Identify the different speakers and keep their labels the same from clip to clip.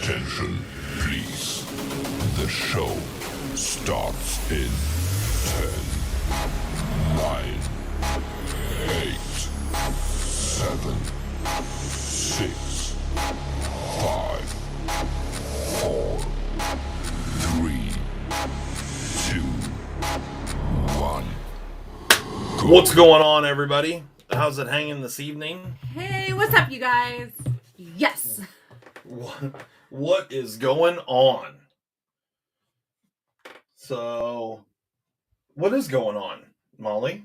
Speaker 1: Attention, please. The show starts in 10, 9, 8, 7, 6, 5, 4, 3, 2, 1.
Speaker 2: What's going on, everybody? How's it hanging this evening?
Speaker 3: Hey, what's up, you guys? Yes.
Speaker 2: What is going on? So, what is going on, Molly?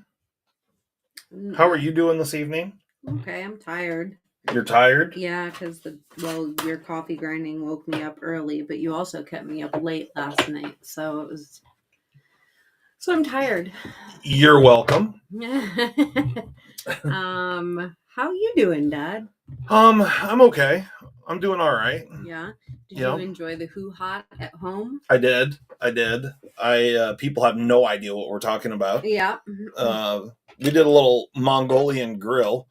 Speaker 2: How are you doing this evening?
Speaker 3: Okay, I'm tired.
Speaker 2: You're tired?
Speaker 3: Yeah, because your coffee grinding woke me up early, but you also kept me up late last night, so I'm tired.
Speaker 2: You're welcome.
Speaker 3: How you doing, Dad?
Speaker 2: I'm okay. I'm doing all right.
Speaker 3: Yeah. Did
Speaker 2: Yeah.
Speaker 3: you enjoy the hoo-ha at home?
Speaker 2: I did. People have no idea what we're talking about.
Speaker 3: Yeah.
Speaker 2: We did a little Mongolian grill.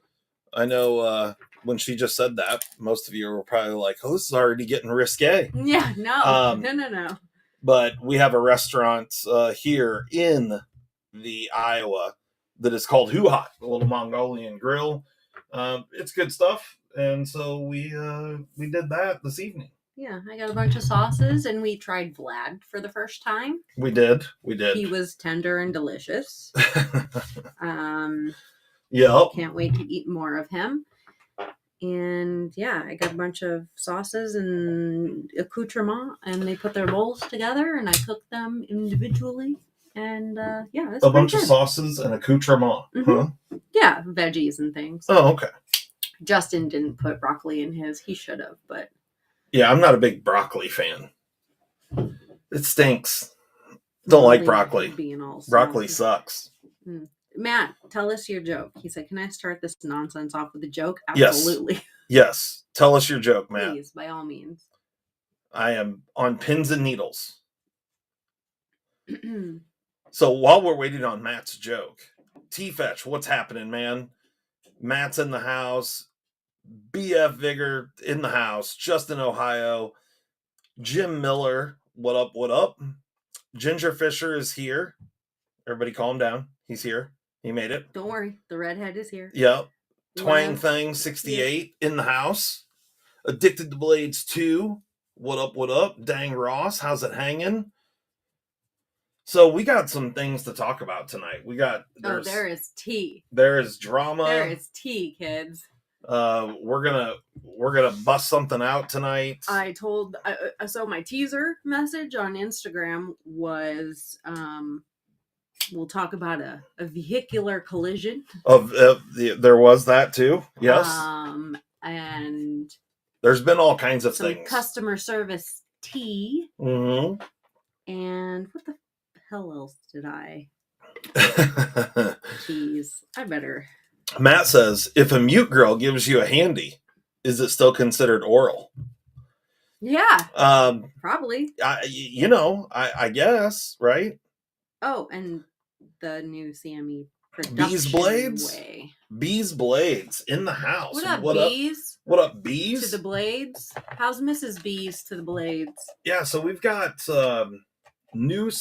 Speaker 2: I know when she just said that, most of you were probably like, oh, this is already getting risque.
Speaker 3: Yeah, no.
Speaker 2: But we have a restaurant here in the Iowa that is called Hoo-Ha, a little Mongolian grill. It's good stuff. And so we did that this evening.
Speaker 3: Yeah, I got a bunch of sauces, and we tried Vlad for the first time.
Speaker 2: We did.
Speaker 3: He was tender and delicious.
Speaker 2: Yep.
Speaker 3: Can't wait to eat more of him. And yeah, I got a bunch of sauces and accoutrement, and they put their bowls together, and I cooked them individually. And yeah,
Speaker 2: a bunch of sauces and accoutrement.
Speaker 3: Mm-hmm.
Speaker 2: Huh?
Speaker 3: Yeah, veggies and things.
Speaker 2: Oh, okay.
Speaker 3: Justin didn't put broccoli in his. He should have, but
Speaker 2: yeah, I'm not a big broccoli fan. It stinks. Don't like broccoli. Broccoli sucks.
Speaker 3: Matt, tell us your joke. He said, can I start this nonsense off with a joke?
Speaker 2: Absolutely. Yes. Tell us your joke, Matt.
Speaker 3: Please, by all means.
Speaker 2: I am on pins and needles. So while we're waiting on Matt's joke, T-Fetch, what's happening, man? Matt's in the house. BF Vigor in the house. Justin, Ohio. Jim Miller, what up, what up? Ginger Fisher is here. Everybody calm down. He's here. He made it.
Speaker 3: Don't worry. The redhead is here.
Speaker 2: Yep. Twang Thing 68 in the house. Addicted to Blades 2. What up, what up? Dang Ross, how's it hanging? So we got some things to talk about tonight. There is tea. There is drama.
Speaker 3: There is tea, kids.
Speaker 2: We're gonna bust something out tonight.
Speaker 3: So my teaser message on Instagram was we'll talk about a vehicular collision.
Speaker 2: There was that too. Yes.
Speaker 3: And
Speaker 2: there's been all kinds of things.
Speaker 3: Customer service tea.
Speaker 2: Mm-hmm.
Speaker 3: And what the hell else did I? Jeez, I better.
Speaker 2: Matt says, if a mute girl gives you a handy, is it still considered oral?
Speaker 3: Yeah. Probably.
Speaker 2: I guess, right?
Speaker 3: Oh, and the new CME production
Speaker 2: Bees Blades?
Speaker 3: way.
Speaker 2: Bees Blades in the house.
Speaker 3: What up, Bees?
Speaker 2: What up, Bees?
Speaker 3: To the Blades. How's Mrs. Bees to the Blades?
Speaker 2: Yeah, so we've got newly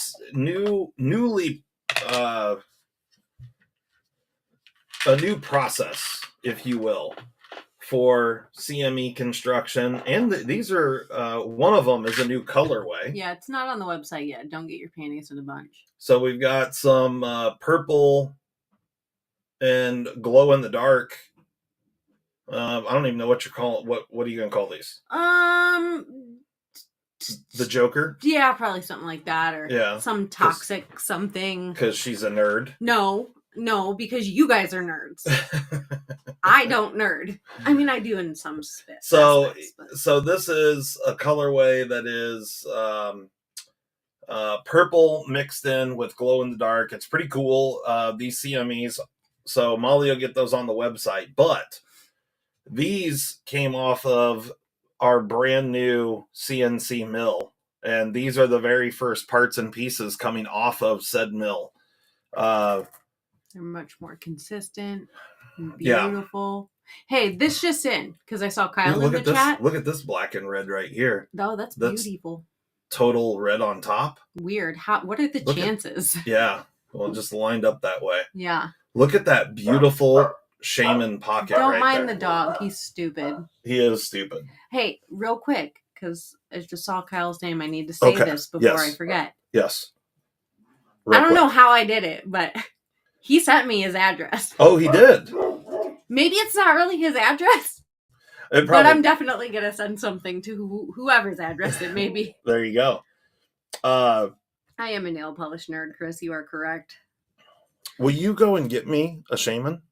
Speaker 2: a new process, if you will, for CME construction, and these are one of them is a new colorway.
Speaker 3: Yeah, it's not on the website yet. Don't get your panties in a bunch.
Speaker 2: So we've got some purple and glow in the dark. I don't even know what you're calling. What are you gonna call these? The Joker?
Speaker 3: Yeah, probably something like that, or some toxic something.
Speaker 2: Because she's a nerd.
Speaker 3: No, because you guys are nerds. I don't nerd. I mean, I do in some aspects.
Speaker 2: So this is a colorway that is purple mixed in with glow in the dark. It's pretty cool. These CMEs. So Molly will get those on the website. But these came off of our brand new CNC mill. And these are the very first parts and pieces coming off of said mill.
Speaker 3: They're much more consistent and beautiful. Hey, this just in, because I saw Kyle
Speaker 2: Look
Speaker 3: in
Speaker 2: at
Speaker 3: the
Speaker 2: this.
Speaker 3: chat.
Speaker 2: Look at this black and red right here.
Speaker 3: Oh, that's beautiful.
Speaker 2: Total red on top.
Speaker 3: Weird. What are the chances?
Speaker 2: Yeah. Well, just lined up that way.
Speaker 3: Yeah.
Speaker 2: Look at that beautiful shaman pocket.
Speaker 3: Don't
Speaker 2: right
Speaker 3: mind
Speaker 2: there.
Speaker 3: the dog. He's stupid.
Speaker 2: He is stupid.
Speaker 3: Hey, real quick, because I just saw Kyle's name. I need to say this before I forget.
Speaker 2: Yes.
Speaker 3: I don't know how I did it, but he sent me his address.
Speaker 2: Oh, he did.
Speaker 3: Maybe it's not really his address, but I'm definitely going to send something to whoever's address it may be.
Speaker 2: There you go.
Speaker 3: I am a nail polish nerd, Chris. You are correct.
Speaker 2: Will you go and get me a shaman?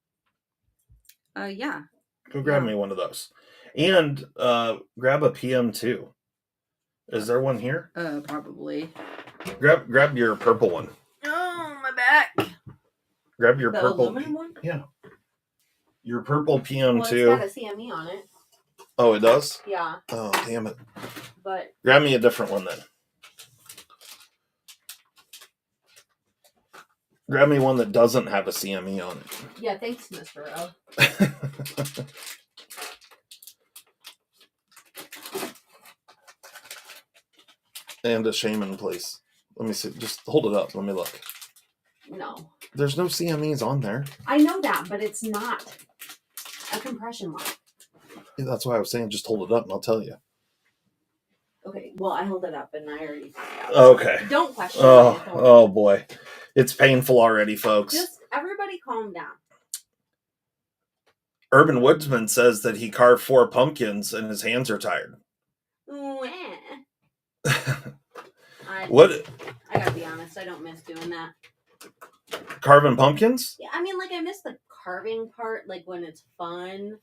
Speaker 3: Yeah.
Speaker 2: Go grab me one of those. And grab a PM2. Is there one here?
Speaker 3: Probably.
Speaker 2: Grab your purple one.
Speaker 3: Oh, my back.
Speaker 2: Grab your
Speaker 3: the
Speaker 2: purple
Speaker 3: aluminum one?
Speaker 2: Yeah. Your purple PM2.
Speaker 3: Well, it's got a CME on it.
Speaker 2: Oh, it does?
Speaker 3: Yeah.
Speaker 2: Oh, damn it.
Speaker 3: But
Speaker 2: grab me a different one then. Grab me one that doesn't have a CME on it.
Speaker 3: Yeah, thanks, Mr. O.
Speaker 2: And a shaman, please. Let me see. Just hold it up. Let me look.
Speaker 3: No.
Speaker 2: There's no CMEs on there.
Speaker 3: I know that, but it's not a compression lock.
Speaker 2: Yeah, that's why I was saying just hold it up and I'll tell you.
Speaker 3: Okay, well, I held it up and I already found out.
Speaker 2: Okay.
Speaker 3: Don't question
Speaker 2: Oh boy. It's painful already, folks.
Speaker 3: Just everybody calm down.
Speaker 2: Urban Woodsman says that he carved 4 pumpkins and his hands are tired. What?
Speaker 3: I gotta be honest, I don't miss doing that.
Speaker 2: Carving pumpkins?
Speaker 3: Yeah, I mean, like, I miss the carving part, like, when it's fun.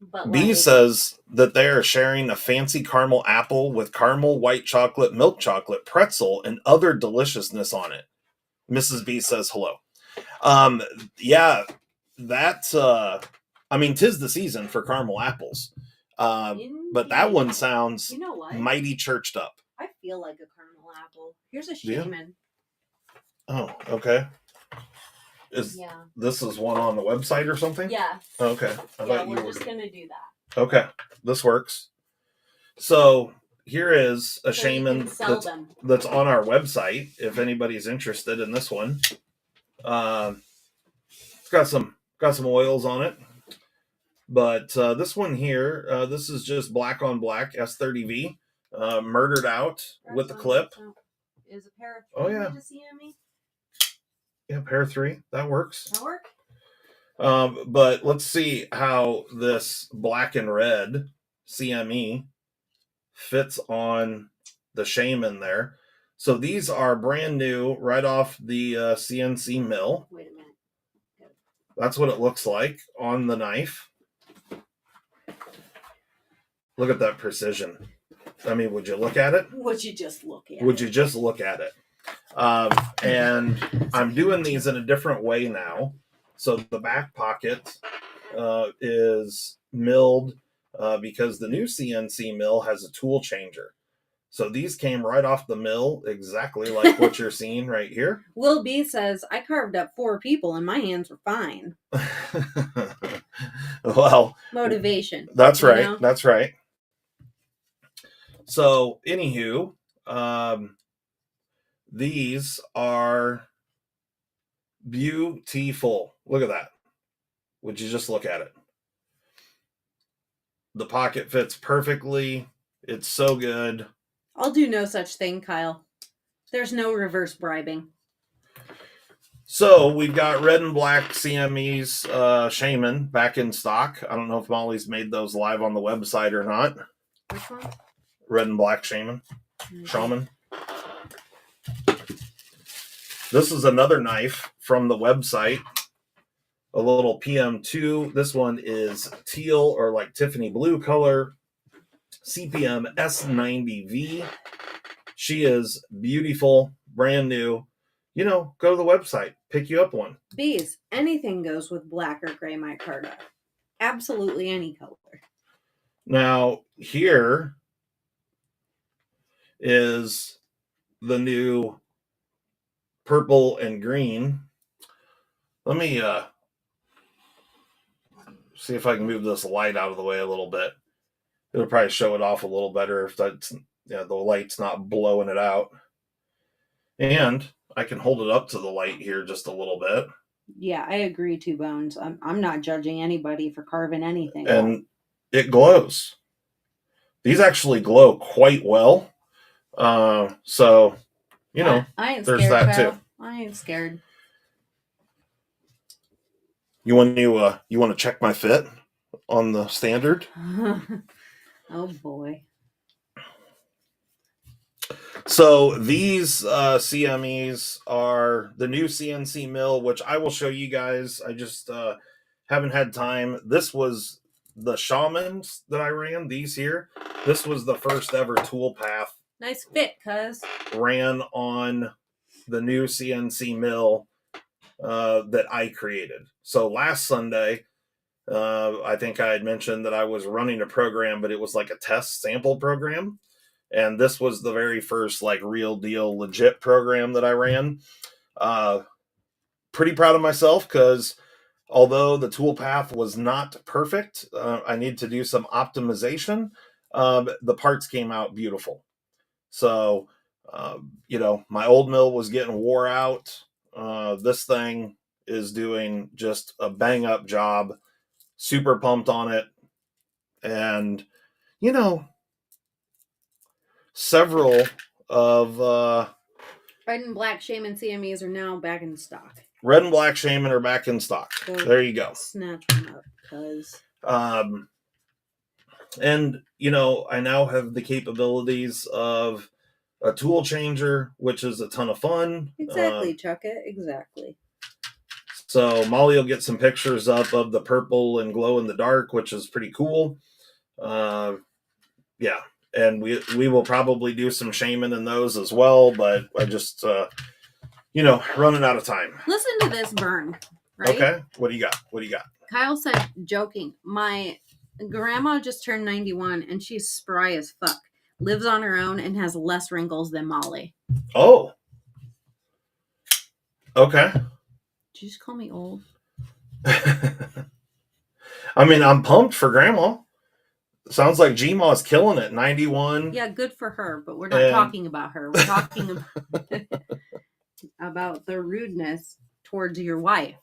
Speaker 3: But
Speaker 2: B says that they are sharing a fancy caramel apple with caramel, white chocolate, milk chocolate, pretzel, and other deliciousness on it. Mrs. B says hello. Yeah, that's, I mean, 'tis the season for caramel apples. But that one sounds mighty churched up.
Speaker 3: I feel like a caramel apple. Here's a shaman.
Speaker 2: Oh, okay. This is one on the website or something?
Speaker 3: Yeah.
Speaker 2: Okay.
Speaker 3: We're just going to do that.
Speaker 2: Okay. This works. So here is a shaman that's on our website. If anybody's interested in this one, it's got some oils on it. But this one here, this is just black on black S30V, murdered out with the clip.
Speaker 3: Is a pair of 3 to CME?
Speaker 2: Yeah, pair of 3. That works.
Speaker 3: That work?
Speaker 2: But let's see how this black and red CME fits on the shaman there. So these are brand new, right off the CNC mill.
Speaker 3: Wait a minute.
Speaker 2: That's what it looks like on the knife. Look at that precision. I mean, would you look at it?
Speaker 3: Would you just look at it?
Speaker 2: Would you just look at it? And I'm doing these in a different way now. So the back pocket is milled because the new CNC mill has a tool changer. So these came right off the mill, exactly like what you're seeing right here.
Speaker 3: Will B says, I carved up 4 people and my hands were fine.
Speaker 2: Well,
Speaker 3: motivation.
Speaker 2: That's right. Know? That's right. So, anywho, these are beautiful. Look at that. Would you just look at it? The pocket fits perfectly. It's so good.
Speaker 3: I'll do no such thing, Kyle. There's no reverse bribing.
Speaker 2: So we've got red and black CME's Shaman back in stock. I don't know if Molly's made those live on the website or not.
Speaker 3: Which one?
Speaker 2: Red and black Shaman. Mm-hmm. Shaman. This is another knife from the website. A little PM2. This one is teal or like Tiffany blue color. CPM S90V. She is beautiful, brand new. You know, go to the website, pick you up one.
Speaker 3: Bees, anything goes with black or gray micarta. Absolutely any color.
Speaker 2: Now, here is the new purple and green. Let me see if I can move this light out of the way a little bit. It'll probably show it off a little better if that's, the light's not blowing it out. And I can hold it up to the light here just a little bit.
Speaker 3: Yeah, I agree, Two Bones. I'm not judging anybody for carving anything.
Speaker 2: And it glows. These actually glow quite well. So,
Speaker 3: I ain't
Speaker 2: there's
Speaker 3: scared,
Speaker 2: that
Speaker 3: Kyle.
Speaker 2: too.
Speaker 3: I ain't scared.
Speaker 2: You want to check my fit on the standard?
Speaker 3: Oh boy.
Speaker 2: So these CMEs are the new CNC mill, which I will show you guys. I just haven't had time. This was the Shamans that I ran, these here. This was the first ever tool path.
Speaker 3: Nice fit, cuz.
Speaker 2: Ran on the new CNC mill that I created. So last Sunday, I think I had mentioned that I was running a program, but it was like a test sample program. And this was the very first like real deal legit program that I ran. Pretty proud of myself because although the toolpath was not perfect, I need to do some optimization. The parts came out beautiful. So, my old mill was getting wore out. This thing is doing just a bang up job. Super pumped on it. And, several of
Speaker 3: Red and black Shaman CMEs are now back in stock.
Speaker 2: Red and black Shaman are back in stock. There you go.
Speaker 3: Snatch them up, cuz.
Speaker 2: And I now have the capabilities of a tool changer, which is a ton of fun.
Speaker 3: Exactly, Chuck it. Exactly.
Speaker 2: So Molly will get some pictures up of the purple and glow in the dark, which is pretty cool. Yeah. And we will probably do some Shaman in those as well, but I just, running out of time.
Speaker 3: Listen to this burn, right?
Speaker 2: Okay. What do you got?
Speaker 3: Kyle said, joking, my grandma just turned 91 and she's spry as fuck. Lives on her own and has less wrinkles than Molly.
Speaker 2: Oh. Okay.
Speaker 3: Did you just call me old?
Speaker 2: I mean, I'm pumped for grandma. Sounds like Gma's killing it. 91.
Speaker 3: Yeah, good for her, but we're not talking about her. We're talking about the rudeness towards your wife.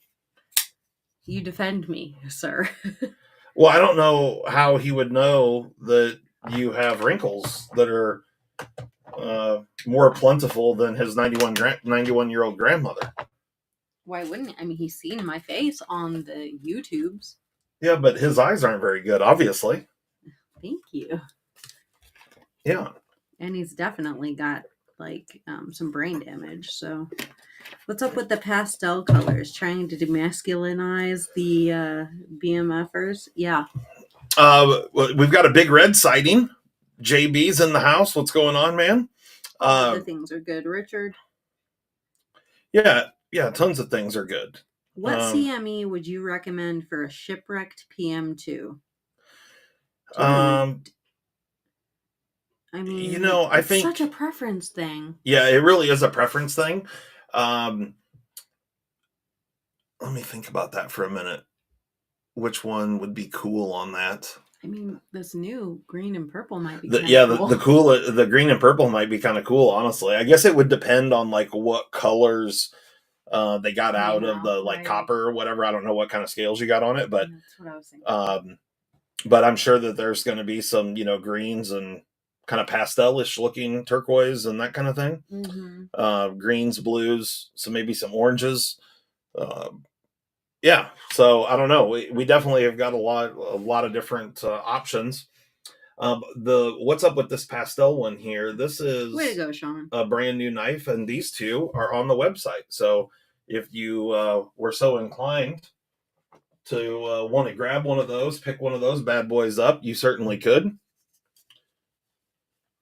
Speaker 3: You defend me, sir.
Speaker 2: Well, I don't know how he would know that you have wrinkles that are more plentiful than his 91-year-old grandmother.
Speaker 3: Why wouldn't he? I mean, he's seen my face on the YouTubes.
Speaker 2: Yeah, but his eyes aren't very good, obviously.
Speaker 3: Thank you.
Speaker 2: Yeah.
Speaker 3: And he's definitely got some brain damage. So what's up with the pastel colors? Trying to demasculinize the BMFers? Yeah.
Speaker 2: We've got a big red sighting. JB's in the house. What's going on, man?
Speaker 3: Other things are good. Richard?
Speaker 2: Yeah, tons of things are good.
Speaker 3: What CME would you recommend for a shipwrecked PM2? I mean,
Speaker 2: I think
Speaker 3: such a preference thing.
Speaker 2: Yeah, it really is a preference thing. Let me think about that for a minute. Which one would be cool on that?
Speaker 3: I mean, this new green and purple might be
Speaker 2: cool. The green and purple might be kind of cool, honestly. I guess it would depend on what colors they got out of the copper or whatever. I don't know what kind of scales you got on it, but
Speaker 3: that's what I was thinking.
Speaker 2: But I'm sure that there's going to be some, greens and kind of pastelish looking turquoise and that kind of thing.
Speaker 3: Mm-hmm.
Speaker 2: Greens, blues, so maybe some oranges. Yeah. So I don't know. We definitely have got a lot of different options. What's up with this pastel one here? This is
Speaker 3: way to go, Sean.
Speaker 2: A brand new knife, and these two are on the website. So if you were so inclined to want to grab one of those, pick one of those bad boys up, you certainly could.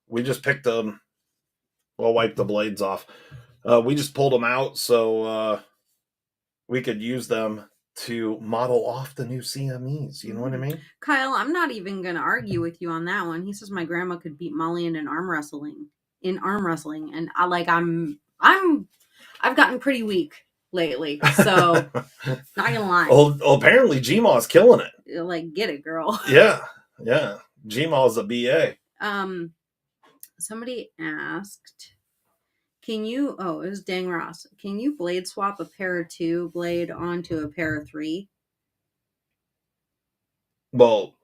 Speaker 2: We just picked them. We'll wipe the blades off. We just pulled them out so we could use them to model off the new CMEs. You know what I mean?
Speaker 3: Kyle, I'm not even going to argue with you on that one. He says my grandma could beat Molly in arm wrestling, and I've gotten pretty weak lately. So, not gonna lie.
Speaker 2: Well, apparently Gmaw's killing it.
Speaker 3: Like, get it, girl.
Speaker 2: Yeah. Gmaw's a BA.
Speaker 3: Somebody asked, can you, it was Dang Ross, can you blade swap a pair of 2 blade onto a pair of 3?
Speaker 2: Well,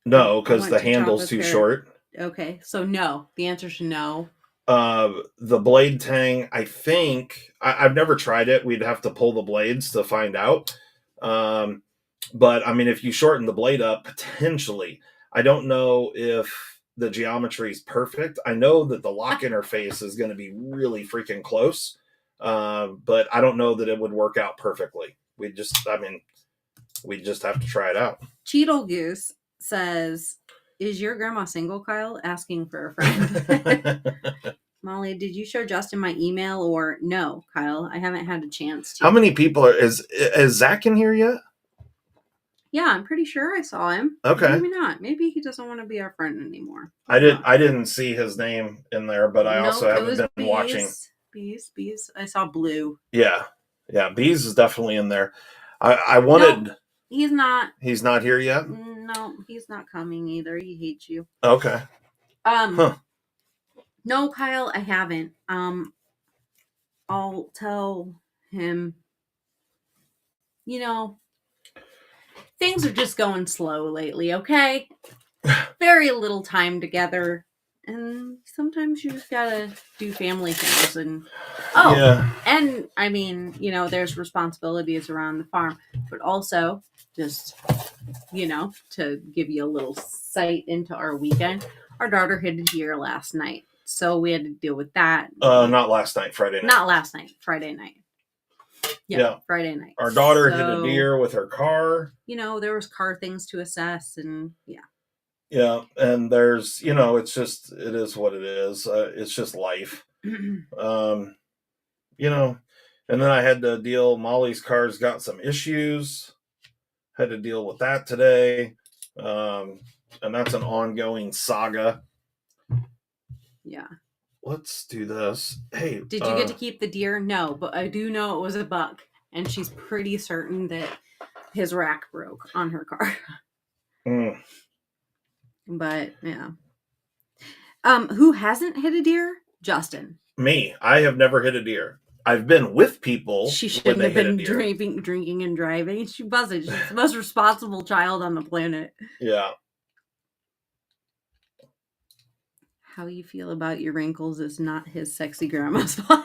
Speaker 2: no, because
Speaker 3: want
Speaker 2: the
Speaker 3: to chop
Speaker 2: handle's
Speaker 3: a
Speaker 2: too
Speaker 3: pair-
Speaker 2: short.
Speaker 3: Okay, so no. The answer is no.
Speaker 2: The blade tang, I think, I've never tried it. We'd have to pull the blades to find out. But I mean, if you shorten the blade up, potentially, I don't know if the geometry is perfect. I know that the lock interface is going to be really freaking close, but I don't know that it would work out perfectly. We just have to try it out.
Speaker 3: Cheetle Goose says, is your grandma single, Kyle? Asking for a friend. Molly, did you show Justin my email or no, Kyle? I haven't had a chance to.
Speaker 2: How many people is Zach in here yet?
Speaker 3: Yeah, I'm pretty sure I saw him.
Speaker 2: Okay.
Speaker 3: Maybe not. Maybe he doesn't want to be our friend anymore.
Speaker 2: I didn't see his name in there, but I also haven't been watching.
Speaker 3: Bees. I saw Blue.
Speaker 2: Yeah. Bees is definitely in there. I wanted.
Speaker 3: No, he's not.
Speaker 2: He's not here yet.
Speaker 3: No, he's not coming either. He hates you.
Speaker 2: Okay.
Speaker 3: No, Kyle, I haven't. I'll tell him. Things are just going slow lately, okay? Very little time together. And sometimes you just gotta do family things. And and I mean, there's responsibilities around the farm, but also just, to give you a little sight into our weekend, our daughter hit a deer last night. So we had to deal with that.
Speaker 2: Not last night, Friday night.
Speaker 3: Not last night, Friday night. Yeah, Friday night.
Speaker 2: Our daughter hit a deer with her car.
Speaker 3: There was car things to assess, and
Speaker 2: Yeah, and there's, it is what it is. It's just life. And then I had to deal, Molly's car's got some issues. Had to deal with that today. And that's an ongoing saga.
Speaker 3: Yeah.
Speaker 2: Let's do this. Hey.
Speaker 3: Did you get to keep the deer? No, but I do know it was a buck, and she's pretty certain that his rack broke on her car. But yeah. Who hasn't hit a deer? Justin.
Speaker 2: Me. I have never hit a deer. I've been with people.
Speaker 3: She shouldn't have been drinking and driving. She wasn't. She's the most responsible child on the planet. Yeah. How you feel about your wrinkles is not his sexy grandma's fault.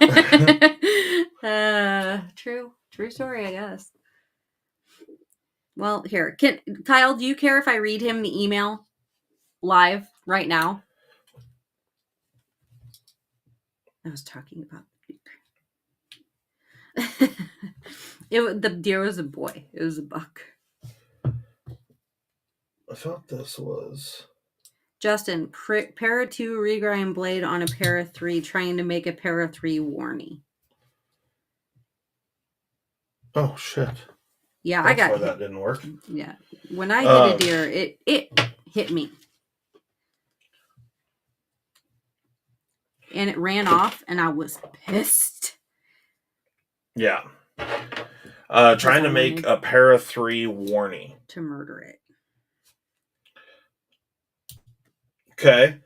Speaker 3: True story, I guess. Well, here, Kyle, do you care if I read him the email live right now? I was talking about the deer was a boy. It was a buck.
Speaker 2: I thought this was
Speaker 3: Justin, pair of 2 regrind blade on a pair of 3, trying to make a pair of 3 warnie.
Speaker 2: Oh shit!
Speaker 3: Yeah,
Speaker 2: That's why that didn't work.
Speaker 3: Yeah, when I hit a deer, it hit me, and it ran off, and I was pissed.
Speaker 2: Yeah, trying to make a pair of 3 warnie
Speaker 3: to murder it.
Speaker 2: Okay.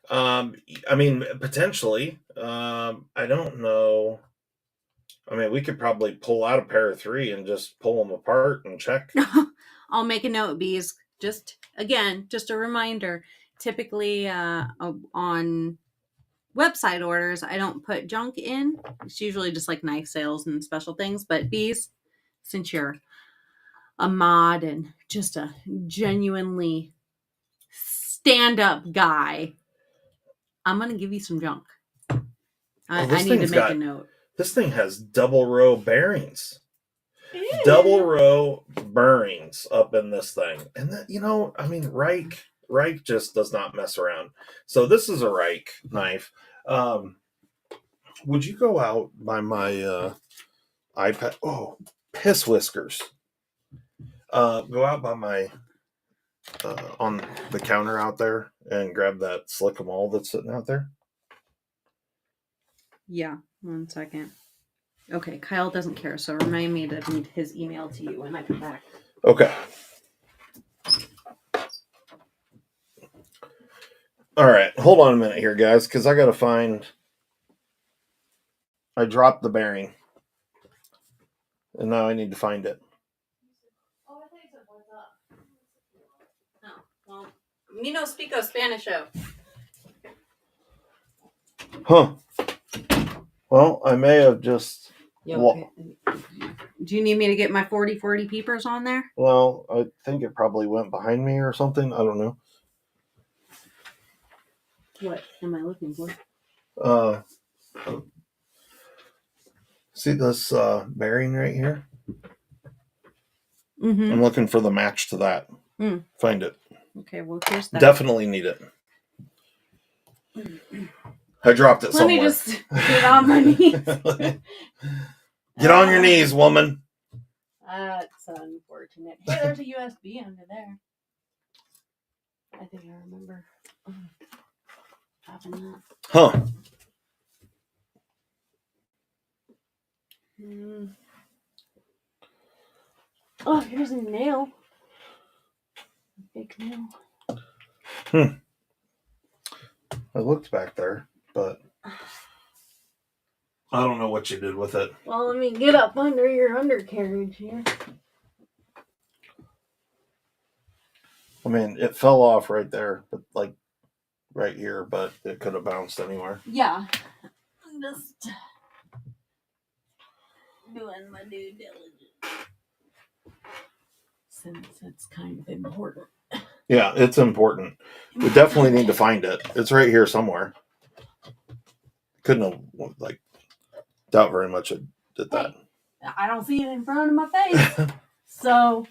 Speaker 2: I mean, potentially. I don't know. I mean, we could probably pull out a pair of 3 and just pull them apart and check.
Speaker 3: I'll make a note, Bees. Just a reminder. Typically, on website orders, I don't put junk in. It's usually just like knife sales and special things. But Bees, since you're a mod and just a genuinely stand-up guy, I'm gonna give you some junk. I need to make a note.
Speaker 2: This thing has double row bearings. Double row bearings up in this thing. And that, I mean, Reich just does not mess around. So this is a Reich knife. Would you go out by my iPad? Oh, piss whiskers. Go out by my on the counter out there and grab that Slick-O-Mall that's sitting out there.
Speaker 3: Yeah, 1 second. Okay, Kyle doesn't care, so remind me to read his email to you when I come back.
Speaker 2: Okay. All right, hold on a minute here, guys, because I got to find. I dropped the bearing, and now I need to find it.
Speaker 3: Oh, I thought you said what's up. Oh, well, me no speak Spanisho.
Speaker 2: Huh. Well, I may have just.
Speaker 3: Okay. Do you need me to get my 40/40 peepers on there?
Speaker 2: Well, I think it probably went behind me or something. I don't know.
Speaker 3: What am I looking for?
Speaker 2: See this bearing right here?
Speaker 3: Mm-hmm.
Speaker 2: I'm looking for the match to that. Find it.
Speaker 3: Okay, well, here's that.
Speaker 2: Definitely need it. I dropped it somewhere.
Speaker 3: Let me just get on my knees.
Speaker 2: Get on your knees, woman.
Speaker 3: That's unfortunate. Hey, there's a USB under there. I think I remember having that.
Speaker 2: Huh.
Speaker 3: Oh, here's a nail. A big nail.
Speaker 2: I looked back there, but I don't know what you did with it.
Speaker 3: Well, let me get up under your undercarriage here.
Speaker 2: I mean, it fell off right there, but like right here, but it could have bounced anywhere.
Speaker 3: Yeah. I'm just doing my due diligence. Since it's kind of important.
Speaker 2: Yeah, it's important. We definitely need to find it. It's right here somewhere. Couldn't have, like, doubt very much it did that.
Speaker 3: Hey, I don't see it in front of my face. So,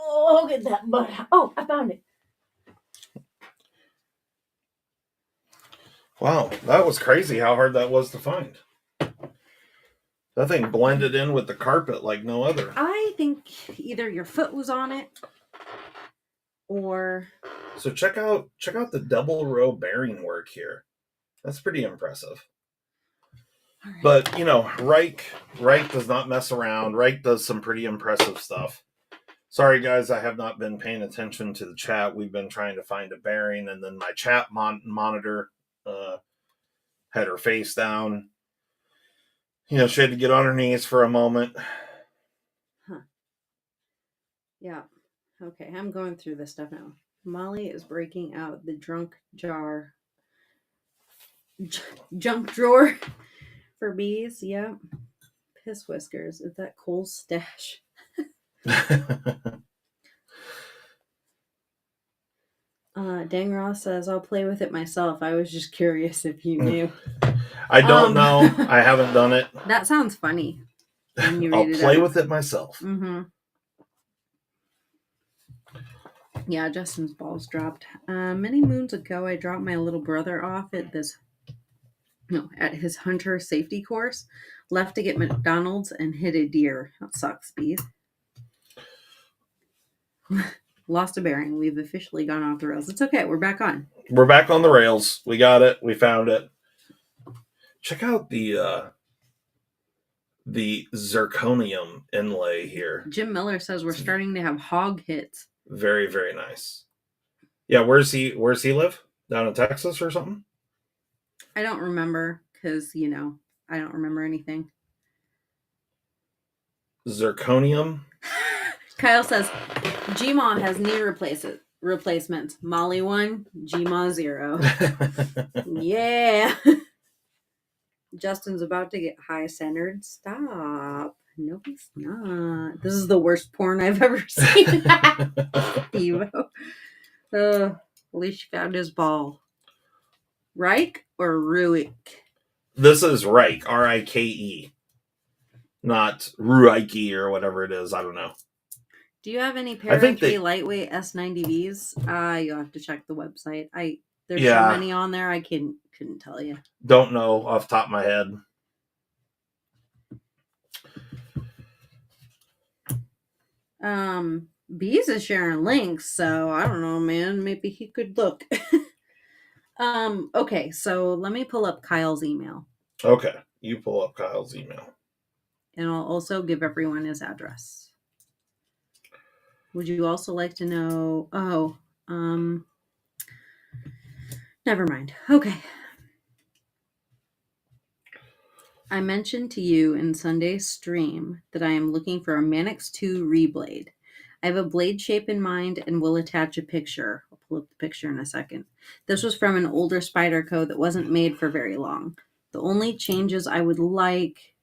Speaker 3: look at that butt. Oh, I found it.
Speaker 2: Wow, that was crazy how hard that was to find. That thing blended in with the carpet like no other.
Speaker 3: I think either your foot was on it or...
Speaker 2: So check out the double row bearing work here. That's pretty impressive. Right. But, you know, Reich does not mess around. Reich does some pretty impressive stuff. Sorry, guys, I have not been paying attention to the chat. We've been trying to find a bearing, and then my chat monitor had her face down. You know, she had to get on her knees for a moment.
Speaker 3: Huh. Yeah. Okay, I'm going through this stuff now. Molly is breaking out the junk drawer for bees. Yeah. Piss whiskers. Is that Cole's stash? Dang Ross says, I'll play with it myself. I was just curious if you knew.
Speaker 2: I don't know. I haven't done it.
Speaker 3: That sounds funny. When you
Speaker 2: I'll play with it myself.
Speaker 3: Mm-hmm. Yeah, Justin's balls dropped. Many moons ago, I dropped my little brother off at his hunter safety course. Left to get McDonald's and hit a deer. That sucks, bees. Lost a bearing. We've officially gone off the rails. It's okay. We're back on.
Speaker 2: We're back on the rails. We got it. We found it. Check out the zirconium inlay here.
Speaker 3: Jim Miller says we're starting to have hog hits.
Speaker 2: Very, very nice. Yeah, where's he live? Down in Texas or something?
Speaker 3: I don't remember because, I don't remember anything.
Speaker 2: Zirconium?
Speaker 3: Kyle says Gmaw has knee replacements. Molly 1, Gmaw 0. Yeah. Justin's about to get high-centered. Stop. No, he's not. This is the worst porn I've ever seen. Evo. At least you found his ball. Reich or Ruik?
Speaker 2: This is Reich. R-I-K-E. Not Ruike or whatever it is. I don't know.
Speaker 3: Do you have any Paratree lightweight S90Vs? You'll have to check the website. There's so many on there, I couldn't tell you.
Speaker 2: Don't know off the top of my head.
Speaker 3: Bees is sharing links, so I don't know, man. Maybe he could look. Okay, so let me pull up Kyle's email.
Speaker 2: Okay, you pull up Kyle's email.
Speaker 3: And I'll also give everyone his address. Would you also like to know? Oh, never mind. Okay. I mentioned to you in Sunday's stream that I am looking for a Manix 2 reblade. I have a blade shape in mind and will attach a picture. I'll pull up the picture in a second. This was from an older Spyderco that wasn't made for very long. The only changes I would like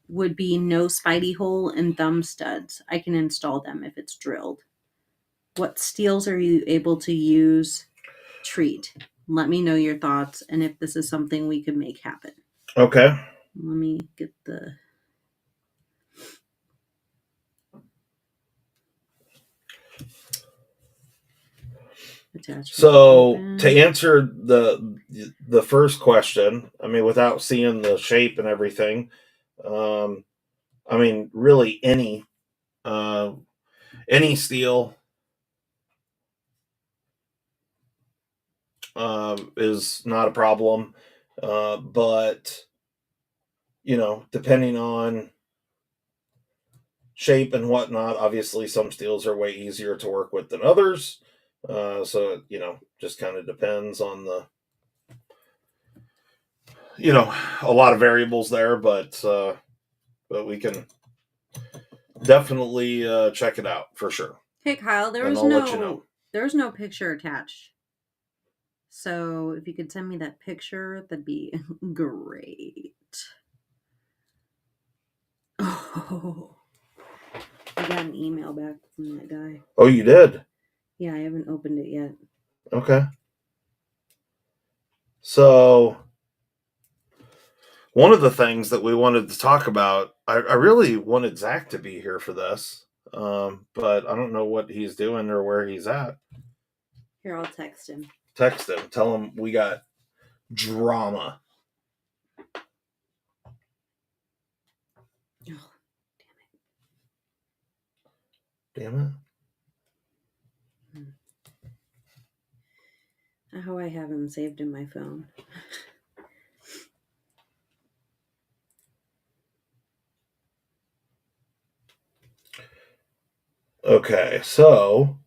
Speaker 3: would be no spidey hole and thumb studs. I can install them if it's drilled. What steels are you able to use? Treat. Let me know your thoughts and if this is something we could make happen.
Speaker 2: Okay.
Speaker 3: Let me get the attachment.
Speaker 2: So
Speaker 3: open.
Speaker 2: to answer the first question, I mean, without seeing the shape and everything, I mean, really any steel is not a problem, but you know, depending on shape and whatnot, obviously some steels are way easier to work with than others. So you know, just kind of depends on the, you know, a lot of variables there, but we can definitely check it out for sure.
Speaker 3: Hey Kyle,
Speaker 2: And I'll let you know.
Speaker 3: there's no picture attached. So if you could send me that picture, that'd be great. Oh, I got an email back from that guy.
Speaker 2: Oh, you did?
Speaker 3: Yeah, I haven't opened it yet.
Speaker 2: Okay. So one of the things that we wanted to talk about, I really wanted Zach to be here for this, but I don't know what he's doing or where he's at.
Speaker 3: Here, I'll text him.
Speaker 2: Text him. Tell him we got drama.
Speaker 3: Oh,
Speaker 2: Damn it.
Speaker 3: how I have him saved in my phone.
Speaker 2: Okay, so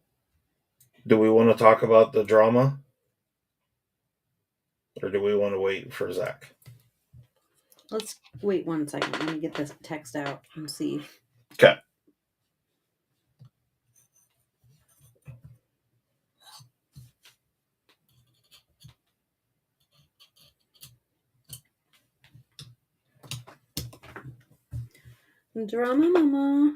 Speaker 2: do we want to talk about the drama? Or do we want to wait for Zach?
Speaker 3: Let's wait 1 second. Let me get this text out and see.
Speaker 2: Okay.
Speaker 3: Drama mama.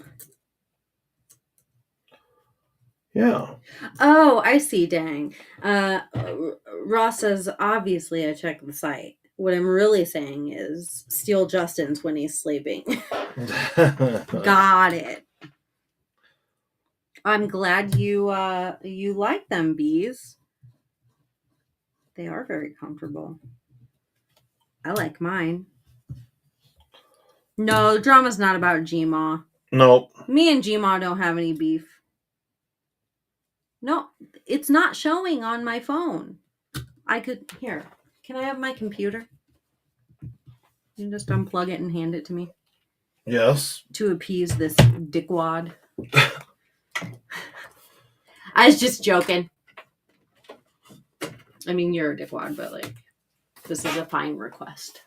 Speaker 2: Yeah.
Speaker 3: Oh, I see. Dang. Ross says, obviously, I checked the site. What I'm really saying is steal Justin's when he's sleeping. Got it. I'm glad you like them, bees. They are very comfortable. I like mine. No, drama's not about Gma.
Speaker 2: Nope.
Speaker 3: Me and Gma don't have any beef. No, it's not showing on my phone. Here, can I have my computer? You can just unplug it and hand it to me.
Speaker 2: Yes.
Speaker 3: To appease this dickwad. I was just joking. I mean, you're a dickwad, but like, this is a fine request.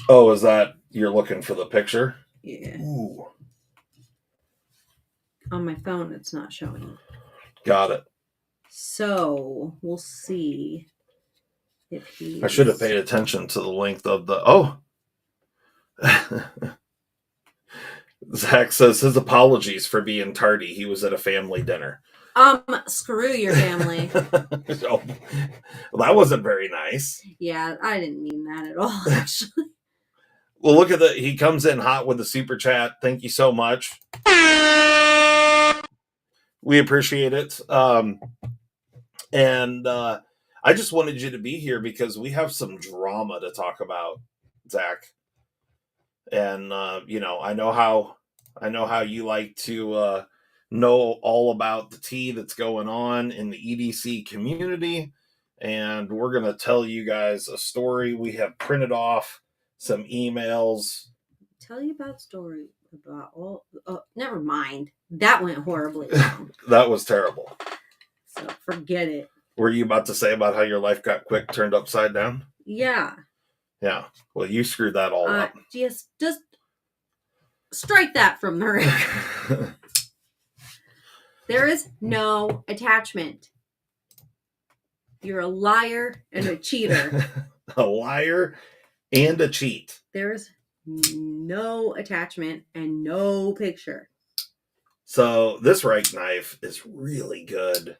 Speaker 2: Oh, is that you're looking for the picture?
Speaker 3: Yeah.
Speaker 2: Ooh.
Speaker 3: On my phone, it's not showing.
Speaker 2: Got it.
Speaker 3: So we'll see if he.
Speaker 2: I should have paid attention to the length of the. Oh. Zach says his apologies for being tardy. He was at a family dinner.
Speaker 3: Screw your family.
Speaker 2: So, well, that wasn't very nice.
Speaker 3: Yeah, I didn't mean that at all, actually.
Speaker 2: Well, look at he comes in hot with the super chat. Thank you so much. We appreciate it. And I just wanted you to be here because we have some drama to talk about, Zach. And you know, I know how you like to know all about the tea that's going on in the EDC community. And we're going to tell you guys a story. We have printed off some emails.
Speaker 3: Tell you about story about all. Oh, never mind. That went horribly wrong.
Speaker 2: That was terrible.
Speaker 3: So forget it.
Speaker 2: Were you about to say about how your life got quick turned upside down?
Speaker 3: Yeah.
Speaker 2: Yeah. Well, you screwed that all up.
Speaker 3: Just strike that from the record. There is no attachment. You're a liar and a cheater.
Speaker 2: A liar and a cheat.
Speaker 3: There's no attachment and no picture.
Speaker 2: So this right knife is really good.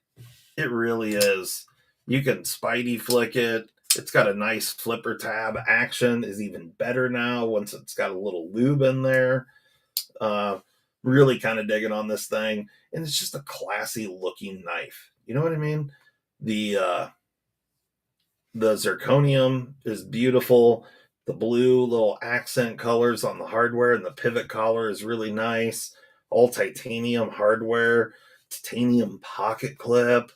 Speaker 2: It really is. You can Spidey flick it. It's got a nice flipper tab. Action is even better now once it's got a little lube in there. Really kind of digging on this thing. And it's just a classy looking knife. You know what I mean? The zirconium is beautiful. The blue little accent colors on the hardware and the pivot collar is really nice. All titanium hardware. Titanium pocket clip.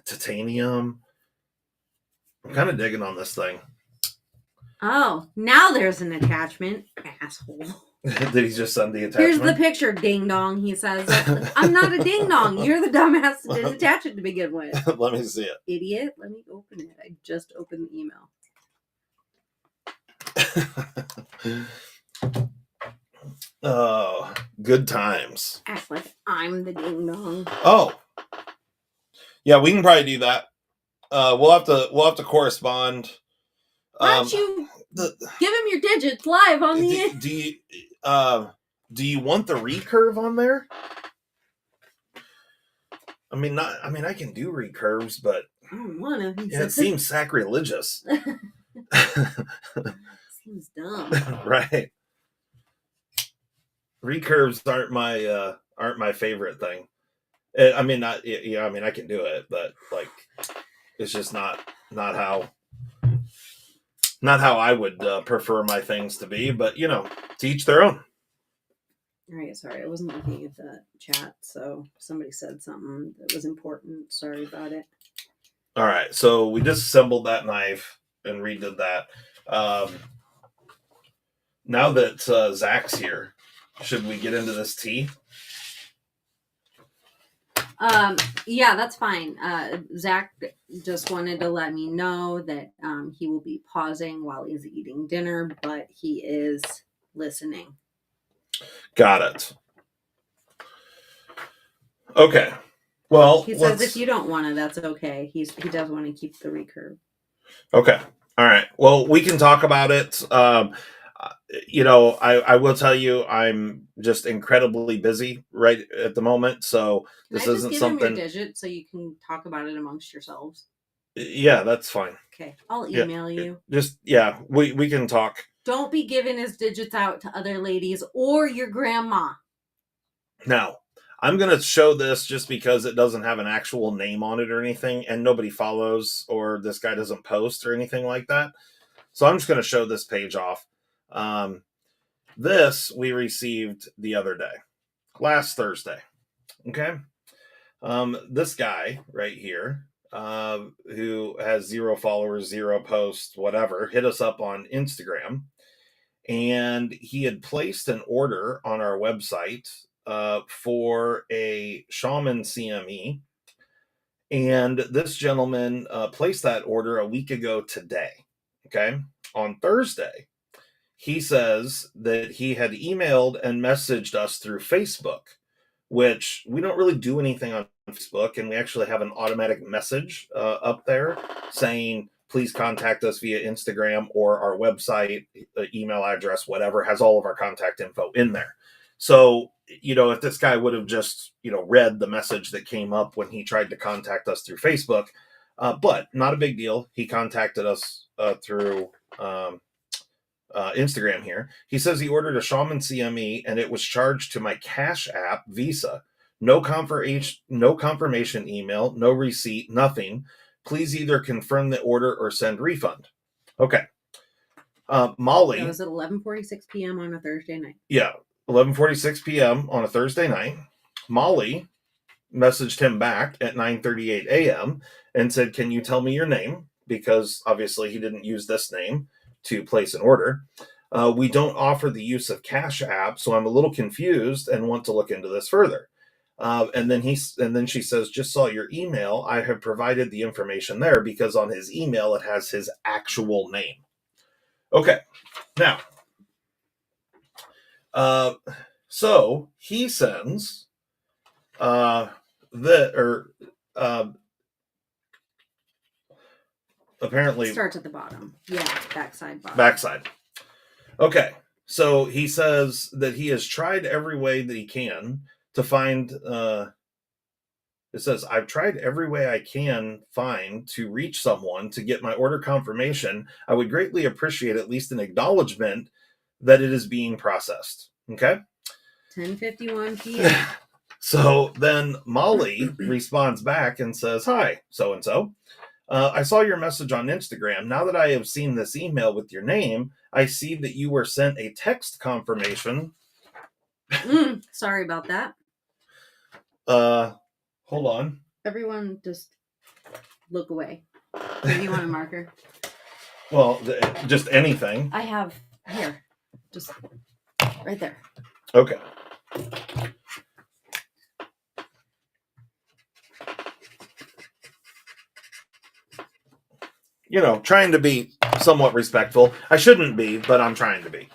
Speaker 2: Titanium. I'm kind of digging on this thing.
Speaker 3: Oh, now there's an attachment, asshole.
Speaker 2: Did he just send the attachment?
Speaker 3: Here's the picture, ding dong. He says, I'm not a ding dong. You're the dumbass that didn't attach it to begin with.
Speaker 2: Let me see it.
Speaker 3: Idiot. Let me open it. I just opened the email.
Speaker 2: Oh, good times.
Speaker 3: Act like I'm the ding dong.
Speaker 2: Oh. Yeah, we can probably do that. We'll have to correspond.
Speaker 3: Why don't you give him your digits live on the
Speaker 2: do you want the recurve on there? I mean, I can do recurves, but
Speaker 3: I don't want to.
Speaker 2: Yeah, it seems sacrilegious.
Speaker 3: Seems dumb.
Speaker 2: Right. Recurves aren't my favorite thing. I mean, I can do it, but like, it's just not how I would prefer my things to be. But to each their own.
Speaker 3: All right, sorry, I wasn't looking at the chat, so somebody said something that was important. Sorry about it.
Speaker 2: All right, so we disassembled that knife and redid that. Now that Zach's here, should we get into this tea?
Speaker 3: Yeah, that's fine. Zach just wanted to let me know that he will be pausing while he's eating dinner, but he is listening.
Speaker 2: Got it. Okay. Well,
Speaker 3: he says if you don't want to, that's okay. He does want to keep the recurve.
Speaker 2: Okay. All right. Well, we can talk about it. I will tell you, I'm just incredibly busy right at the moment. So this isn't something.
Speaker 3: Give him your digit so you can talk about it amongst yourselves.
Speaker 2: Yeah, that's fine.
Speaker 3: Okay, I'll email you.
Speaker 2: We can talk.
Speaker 3: Don't be giving his digits out to other ladies or your grandma.
Speaker 2: Now, I'm going to show this just because it doesn't have an actual name on it or anything, and nobody follows or this guy doesn't post or anything like that. So I'm just going to show this page off. This we received the other day, last Thursday. Okay. This guy right here, who has 0 followers, 0 posts, whatever, hit us up on Instagram, and he had placed an order on our website for a Shaman CME. And this gentleman placed that order a week ago today. Okay. On Thursday, he says that he had emailed and messaged us through Facebook, which we don't really do anything on Facebook. And we actually have an automatic message up there saying, please contact us via Instagram or our website, email address, whatever, has all of our contact info in there. So, if this guy would have just, read the message that came up when he tried to contact us through Facebook, but not a big deal. He contacted us through Instagram here. He says he ordered a Shaman CME and it was charged to my Cash App Visa. No confirmation email, no receipt, nothing. Please either confirm the order or send refund. Okay. Molly.
Speaker 3: That was at 11:46 p.m. on a Thursday night.
Speaker 2: Yeah. 11:46 p.m. on a Thursday night. Molly messaged him back at 9:38 a.m. and said, "Can you tell me your name?" Because obviously he didn't use this name to place an order. We don't offer the use of Cash App, so I'm a little confused and want to look into this further. And then she says, "Just saw your email. I have provided the information there because on his email it has his actual name." Okay, now, so he sends apparently
Speaker 3: Starts at the bottom. Yeah, backside bottom.
Speaker 2: backside. Okay, so he says that he has tried every way that he can to find. It says, "I've tried every way I can find to reach someone to get my order confirmation. I would greatly appreciate at least an acknowledgement that it is being processed." Okay.
Speaker 3: 10:51 p.m.
Speaker 2: So then Molly responds back and says, "Hi, so-and-so. I saw your message on Instagram. Now that I have seen this email with your name, I see that you were sent a text confirmation."
Speaker 3: Sorry about that.
Speaker 2: Hold on.
Speaker 3: Everyone just look away. If you want a marker.
Speaker 2: Well, just anything.
Speaker 3: I have here. Just right there.
Speaker 2: Okay. You know, trying to be somewhat respectful. I shouldn't be, but I'm trying to be.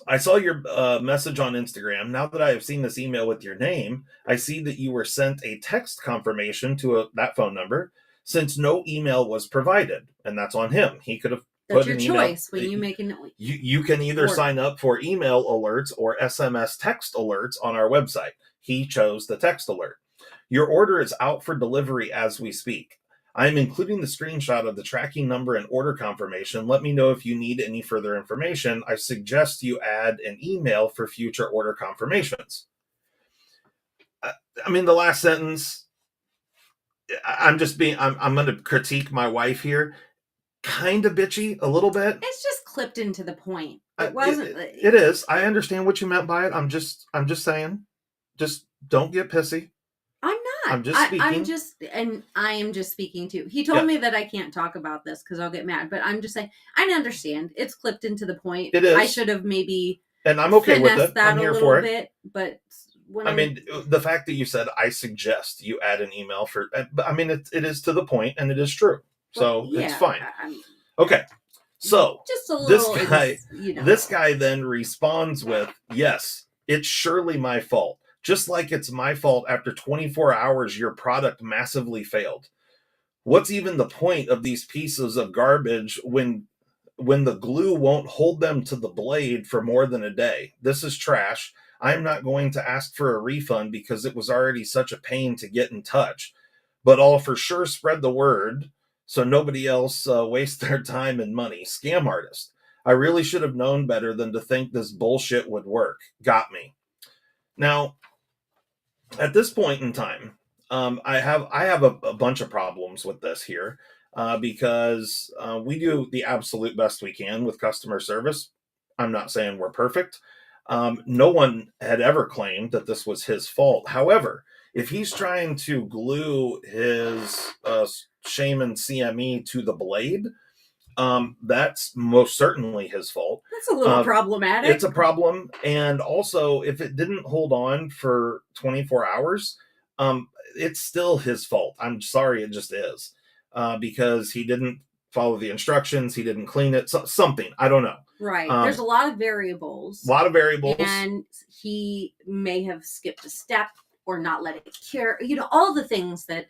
Speaker 2: I saw your message on Instagram. Now that I have seen this email with your name, I see that you were sent a text confirmation to that phone number since no email was provided. And that's on him. He could have
Speaker 3: That's
Speaker 2: put
Speaker 3: your
Speaker 2: an
Speaker 3: choice
Speaker 2: email.
Speaker 3: when you make an.
Speaker 2: You can either sign up for email alerts or SMS text alerts on our website. He chose the text alert. Your order is out for delivery as we speak. I am including the screenshot of the tracking number and order confirmation. Let me know if you need any further information. I suggest you add an email for future order confirmations. I mean, the last sentence, I'm going to critique my wife here. Kind of bitchy, a little bit.
Speaker 3: It's just clipped into the point. It wasn't.
Speaker 2: It is. I understand what you meant by it. I'm just saying, just don't get pissy.
Speaker 3: I'm not.
Speaker 2: I'm just speaking.
Speaker 3: I am just speaking too. He told me that I can't talk about this because I'll get mad. But I'm just saying, I understand. It's clipped into the point.
Speaker 2: It is.
Speaker 3: I should have maybe.
Speaker 2: And I'm okay with it.
Speaker 3: That
Speaker 2: I'm here
Speaker 3: a
Speaker 2: for it.
Speaker 3: Bit, but
Speaker 2: I mean, the fact that you said I suggest you add an email for, I mean, it is to the point and it is true. So it's fine. Okay. So
Speaker 3: just a little,
Speaker 2: this guy then responds with, "Yes, it's surely my fault. Just like it's my fault after 24 hours your product massively failed. What's even the point of these pieces of garbage when the glue won't hold them to the blade for more than a day? This is trash. I'm not going to ask for a refund because it was already such a pain to get in touch. But I'll for sure spread the word so nobody else wastes their time and money. Scam artist. I really should have known better than to think this bullshit would work. Got me." Now, at this point in time, I have a bunch of problems with this here because we do the absolute best we can with customer service. I'm not saying we're perfect. No one had ever claimed that this was his fault. However, if he's trying to glue his Shaman CME to the blade, that's most certainly his fault.
Speaker 3: That's a little problematic.
Speaker 2: It's a problem. And also, if it didn't hold on for 24 hours, it's still his fault. I'm sorry, it just is. Because he didn't follow the instructions, he didn't clean it, something. I don't know.
Speaker 3: Right. There's a lot of variables. And he may have skipped a step or not let it cure. All the things that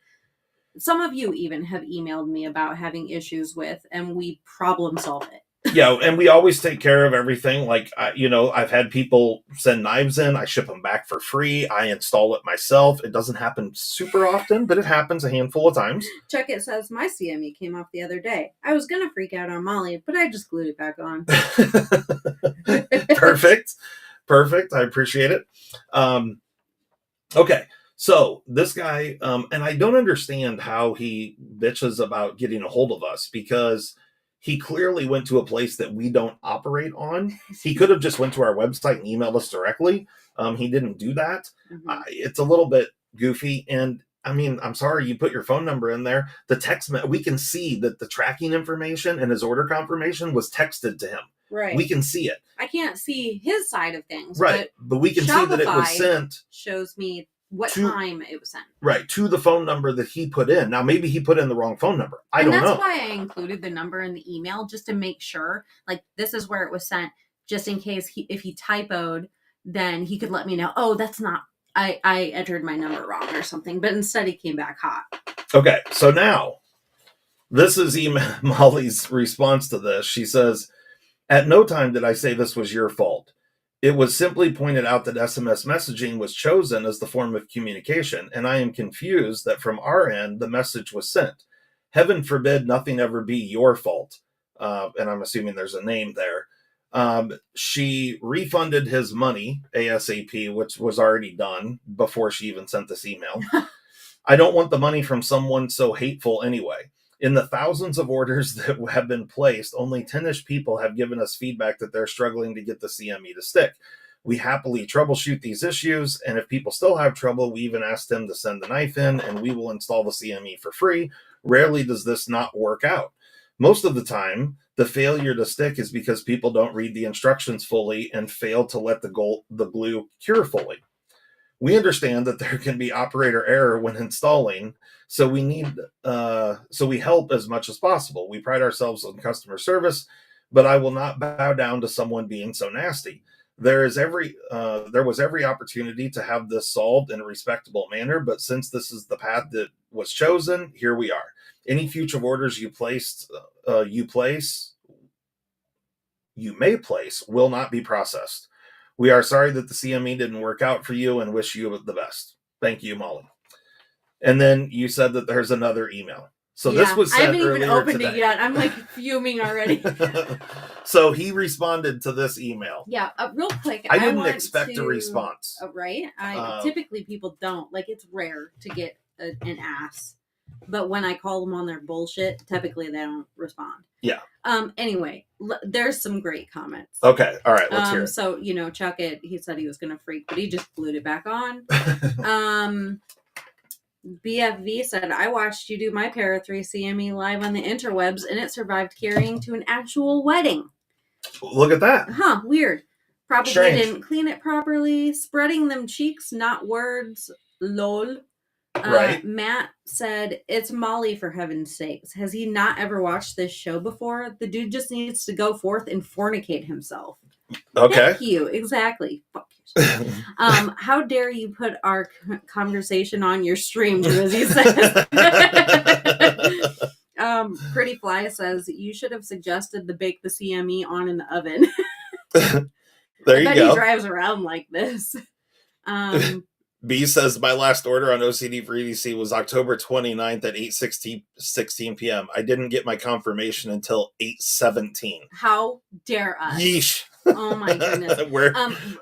Speaker 3: some of you even have emailed me about having issues with, and we problem solve it.
Speaker 2: Yeah, and we always take care of everything. Like, I've had people send knives in. I ship them back for free. I install it myself. It doesn't happen super often, but it happens a handful of times.
Speaker 3: Chuck, it says, my CME came off the other day. I was going to freak out on Molly, but I just glued it back on.
Speaker 2: Perfect. I appreciate it. Okay. So this guy, and I don't understand how he bitches about getting a hold of us because He clearly went to a place that we don't operate on. He could have just went to our website and emailed us directly. He didn't do that.
Speaker 3: Mhm.
Speaker 2: It's a little bit goofy. And I mean, I'm sorry, you put your phone number in there. The text, we can see that the tracking information and his order confirmation was texted to him.
Speaker 3: Right.
Speaker 2: We can see it.
Speaker 3: I can't see his side of things.
Speaker 2: Right. But we can see that it was
Speaker 3: Shopify
Speaker 2: sent.
Speaker 3: Shows me what time it was sent.
Speaker 2: Right. To the phone number that he put in. Now, maybe he put in the wrong phone number. I don't know.
Speaker 3: That's why I included the number in the email, just to make sure, like, this is where it was sent, just in case if he typoed, then he could let me know, oh, that's not, I entered my number wrong or something. But instead he came back hot.
Speaker 2: Okay. So now, this is Molly's response to this. She says, at no time did I say this was your fault. It was simply pointed out that SMS messaging was chosen as the form of communication, and I am confused that from our end, the message was sent. Heaven forbid nothing ever be your fault. And I'm assuming there's a name there. She refunded his money ASAP, which was already done before she even sent this email. I don't want the money from someone so hateful anyway. In the thousands of orders that have been placed, only 10-ish people have given us feedback that they're struggling to get the CME to stick. We happily troubleshoot these issues, and if people still have trouble, we even ask them to send the knife in, and we will install the CME for free. Rarely does this not work out. Most of the time, the failure to stick is because people don't read the instructions fully and fail to let the glue cure fully. We understand that there can be operator error when installing, so we help as much as possible. We pride ourselves on customer service, but I will not bow down to someone being so nasty. There was every opportunity to have this solved in a respectable manner, but since this is the path that was chosen, here we are. Any future orders you may place will not be processed. We are sorry that the CME didn't work out for you and wish you the best. Thank you, Molly. And then you said that there's another email. So this was sent earlier today. I haven't even opened it yet.
Speaker 3: I'm like fuming already.
Speaker 2: So he responded to this email.
Speaker 3: Yeah, real quick.
Speaker 2: I didn't expect a response.
Speaker 3: Right? Typically people don't. Like, it's rare to get an ass. But when I call them on their bullshit, typically they don't respond.
Speaker 2: Yeah.
Speaker 3: Anyway, there's some great comments.
Speaker 2: Okay. All right. Let's hear it.
Speaker 3: So, Chuck, he said he was going to freak, but he just glued it back on. BFV said, I watched you do my Para 3 CME live on the interwebs, and it survived carrying to an actual wedding.
Speaker 2: Look at that.
Speaker 3: Huh. Weird. Probably
Speaker 2: Strange.
Speaker 3: Didn't clean it properly. Spreading them cheeks, not words. Lol.
Speaker 2: Right.
Speaker 3: Matt said, it's Molly, for heaven's sakes. Has he not ever watched this show before? The dude just needs to go forth and fornicate himself.
Speaker 2: Okay.
Speaker 3: Thank you. Exactly. Fuck yourself. How dare you put our conversation on your stream, as he says. Pretty Fly says, you should have suggested to bake the CME on in the oven.
Speaker 2: There you go.
Speaker 3: He drives around like this.
Speaker 2: B says, my last order on OCD for EDC was October 29th at 8:16 p.m. I didn't get my confirmation until 8:17.
Speaker 3: How dare us?
Speaker 2: Yeesh.
Speaker 3: Oh my goodness.
Speaker 2: Where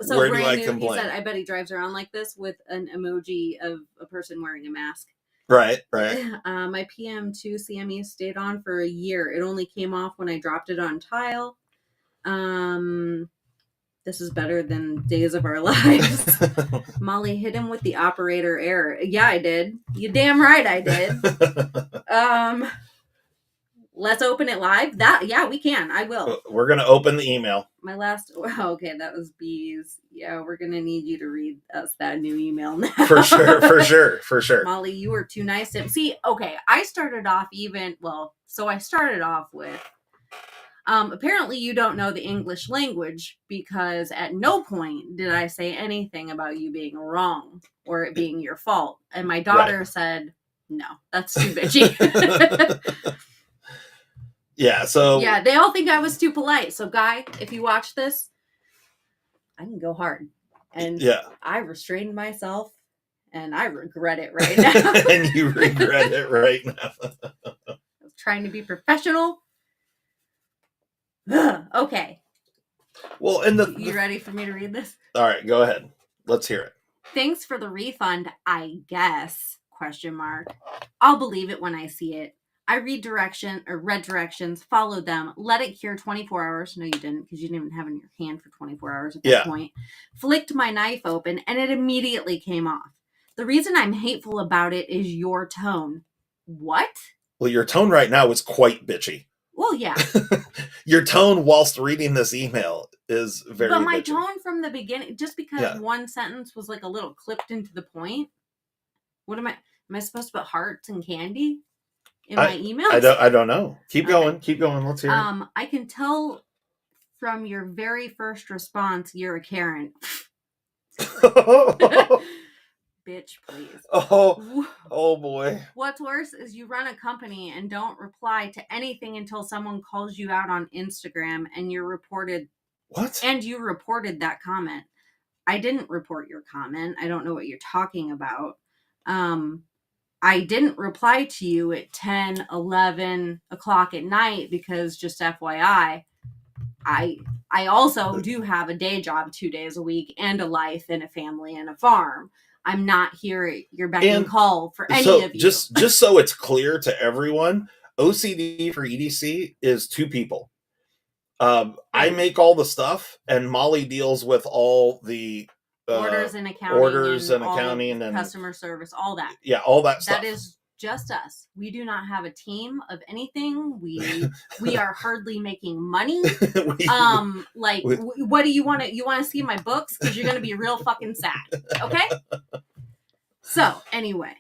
Speaker 3: so
Speaker 2: do I
Speaker 3: new,
Speaker 2: complain?
Speaker 3: He said, I bet he drives around like this with an emoji of a person wearing a mask.
Speaker 2: Right.
Speaker 3: My PM2 CME stayed on for a year. It only came off when I dropped it on tile. This is better than Days of Our Lives. Molly hit him with the operator error. Yeah, I did. You damn right I did. Let's open it live. Yeah, we can. I will.
Speaker 2: We're going to open the email.
Speaker 3: My last... Okay, that was B's. Yeah, we're going to need you to read us that new email now.
Speaker 2: For sure.
Speaker 3: Molly, you were too nice to... See, okay, I started off with... apparently you don't know the English language, because at no point did I say anything about you being wrong or it being your fault. And my daughter said, no, that's too bitchy.
Speaker 2: Yeah, so...
Speaker 3: Yeah, they all think I was too polite. So, Guy, if you watch this, I can go hard. And I restrained myself, and I regret it right now.
Speaker 2: And you regret it right now.
Speaker 3: I was trying to be professional. Okay.
Speaker 2: Well, and
Speaker 3: you ready for me to read this?
Speaker 2: All right, go ahead. Let's hear it.
Speaker 3: Thanks for the refund, I guess, ? I'll believe it when I see it. I read directions, followed them, let it cure 24 hours. No, you didn't, because you didn't even have it in your hand for 24 hours at that point. Flicked my knife open, and it immediately came off. The reason I'm hateful about it is your tone. What?
Speaker 2: Well, your tone right now is quite bitchy.
Speaker 3: Well, yeah.
Speaker 2: Your tone whilst reading this email is very
Speaker 3: But my
Speaker 2: bitchy.
Speaker 3: tone from the beginning, just because one sentence was like a little clipped into the point. What am I supposed to put hearts and candy in my emails?
Speaker 2: I don't know. Keep going. Let's hear it.
Speaker 3: I can tell from your very first response, you're a Karen. Bitch, please.
Speaker 2: Oh boy.
Speaker 3: What's worse is you run a company and don't reply to anything until someone calls you out on Instagram and you're reported.
Speaker 2: What?
Speaker 3: And you reported that comment. I didn't report your comment. I don't know what you're talking about. I didn't reply to you at 10, 11 o'clock at night because, just FYI, I also do have a day job 2 days a week and a life and a family and a farm. I'm not here at your beck and call for any of you.
Speaker 2: Just so it's clear to everyone, OCD for EDC is 2 people. I make all the stuff, and Molly deals with all the
Speaker 3: orders and accounting,
Speaker 2: and
Speaker 3: customer service, all that.
Speaker 2: Yeah, all that stuff.
Speaker 3: That is just us. We do not have a team of anything. We are hardly making money. What do you want to? You want to see my books? Because you're going to be real fucking sad. Okay. So anyway,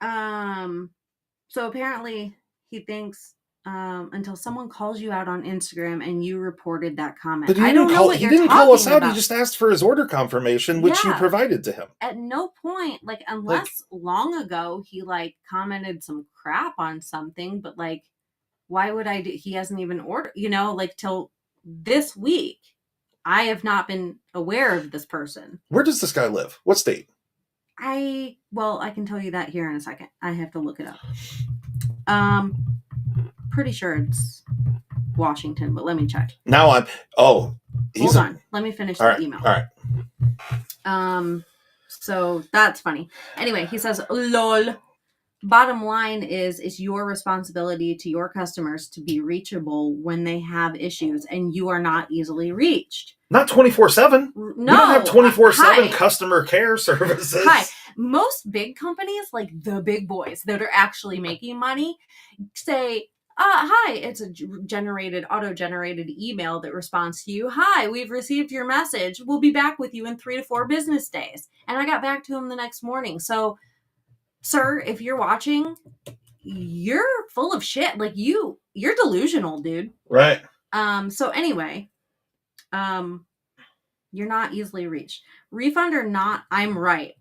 Speaker 3: so apparently he thinks. Until someone calls you out on Instagram and you reported that comment.
Speaker 2: But
Speaker 3: I don't know what you're talking about.
Speaker 2: He didn't call us out. He just asked for his order confirmation, which you provided to him.
Speaker 3: At no point, unless long ago, he commented some crap on something, but why would I do? He hasn't even ordered, till this week. I have not been aware of this person.
Speaker 2: Where does this guy live? What state?
Speaker 3: I can tell you that here in a second. I have to look it up. Pretty sure it's Washington, but let me check.
Speaker 2: Now
Speaker 3: hold on. Let me finish the email.
Speaker 2: All right.
Speaker 3: So that's funny. Anyway, he says, lol. Bottom line is, it's your responsibility to your customers to be reachable when they have issues, and you are not easily reached.
Speaker 2: Not 24/7.
Speaker 3: No.
Speaker 2: We don't have 24/7 customer care services.
Speaker 3: Hi. Most big companies, like the big boys that are actually making money, say, hi, it's a auto-generated email that responds to you. Hi, we've received your message. We'll be back with you in 3 to 4 business days. And I got back to him the next morning. So, sir, if you're watching, you're full of shit. You're delusional, dude.
Speaker 2: Right.
Speaker 3: So anyway, you're not easily reached. Refund or not, I'm right.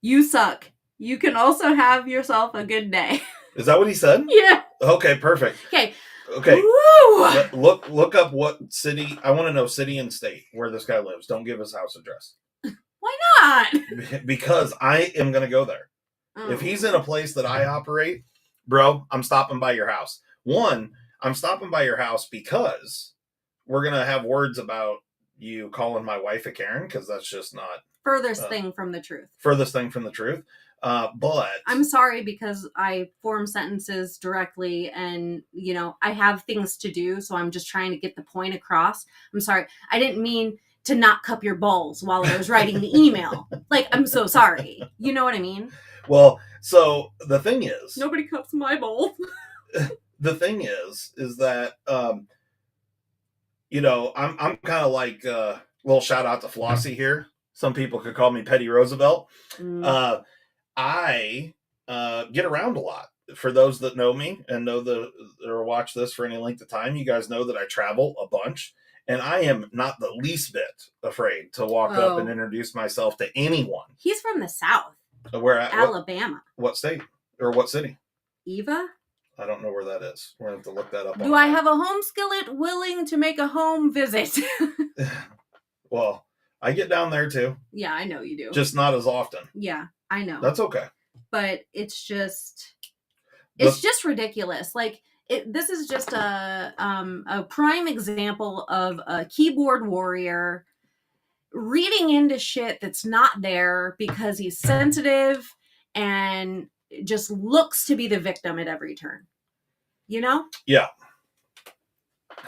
Speaker 3: You suck. You can also have yourself a good day.
Speaker 2: Is that what he said?
Speaker 3: Yeah.
Speaker 2: Okay, perfect.
Speaker 3: Okay.
Speaker 2: Woo! Look up what city. I want to know city and state where this guy lives. Don't give his house address.
Speaker 3: Why not?
Speaker 2: Because I am going to go there.
Speaker 3: Oh.
Speaker 2: If he's in a place that I operate, bro, I'm stopping by your house. One, I'm stopping by your house because we're going to have words about you calling my wife a Karen, because that's just not...
Speaker 3: Furthest thing from the truth.
Speaker 2: But
Speaker 3: I'm sorry, because I form sentences directly, and I have things to do, so I'm just trying to get the point across. I'm sorry. I didn't mean to not cup your balls while I was writing the email. I'm so sorry. You know what I mean?
Speaker 2: Well, so the thing is,
Speaker 3: nobody cups my balls.
Speaker 2: The thing is that I'm kind of like little shout out to Flossie here. Some people could call me Petty Roosevelt. I get around a lot. For those that know me and know or watch this for any length of time, you guys know that I travel a bunch, and I am not the least bit afraid to walk up and introduce myself to anyone.
Speaker 3: He's from the South.
Speaker 2: Where at?
Speaker 3: Alabama.
Speaker 2: What state or what city?
Speaker 3: Eva?
Speaker 2: I don't know where that is. We're going to have to look that up.
Speaker 3: Do I have a home skillet willing to make a home visit?
Speaker 2: Well, I get down there too.
Speaker 3: Yeah, I know you do.
Speaker 2: Just not as often.
Speaker 3: Yeah, I know.
Speaker 2: That's okay.
Speaker 3: But it's just ridiculous. This is just a prime example of a keyboard warrior reading into shit that's not there because he's sensitive and just looks to be the victim at every turn. You know?
Speaker 2: Yeah.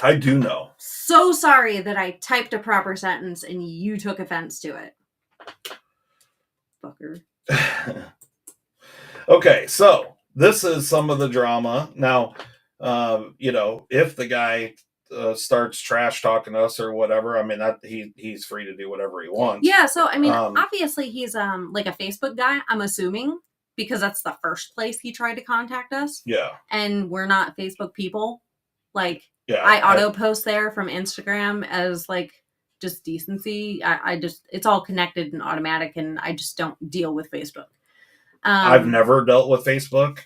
Speaker 2: I do know.
Speaker 3: So sorry that I typed a proper sentence and you took offense to it. Fucker.
Speaker 2: Okay, so this is some of the drama. Now, if the guy starts trash talking us or whatever, I mean, he's free to do whatever he wants.
Speaker 3: Yeah, so I mean, obviously he's like a Facebook guy, I'm assuming, because that's the first place he tried to contact us.
Speaker 2: Yeah.
Speaker 3: And we're not Facebook people. Like,
Speaker 2: yeah,
Speaker 3: I auto post there from Instagram as like just decency. I just, it's all connected and automatic, and I just don't deal with Facebook.
Speaker 2: I've never dealt with Facebook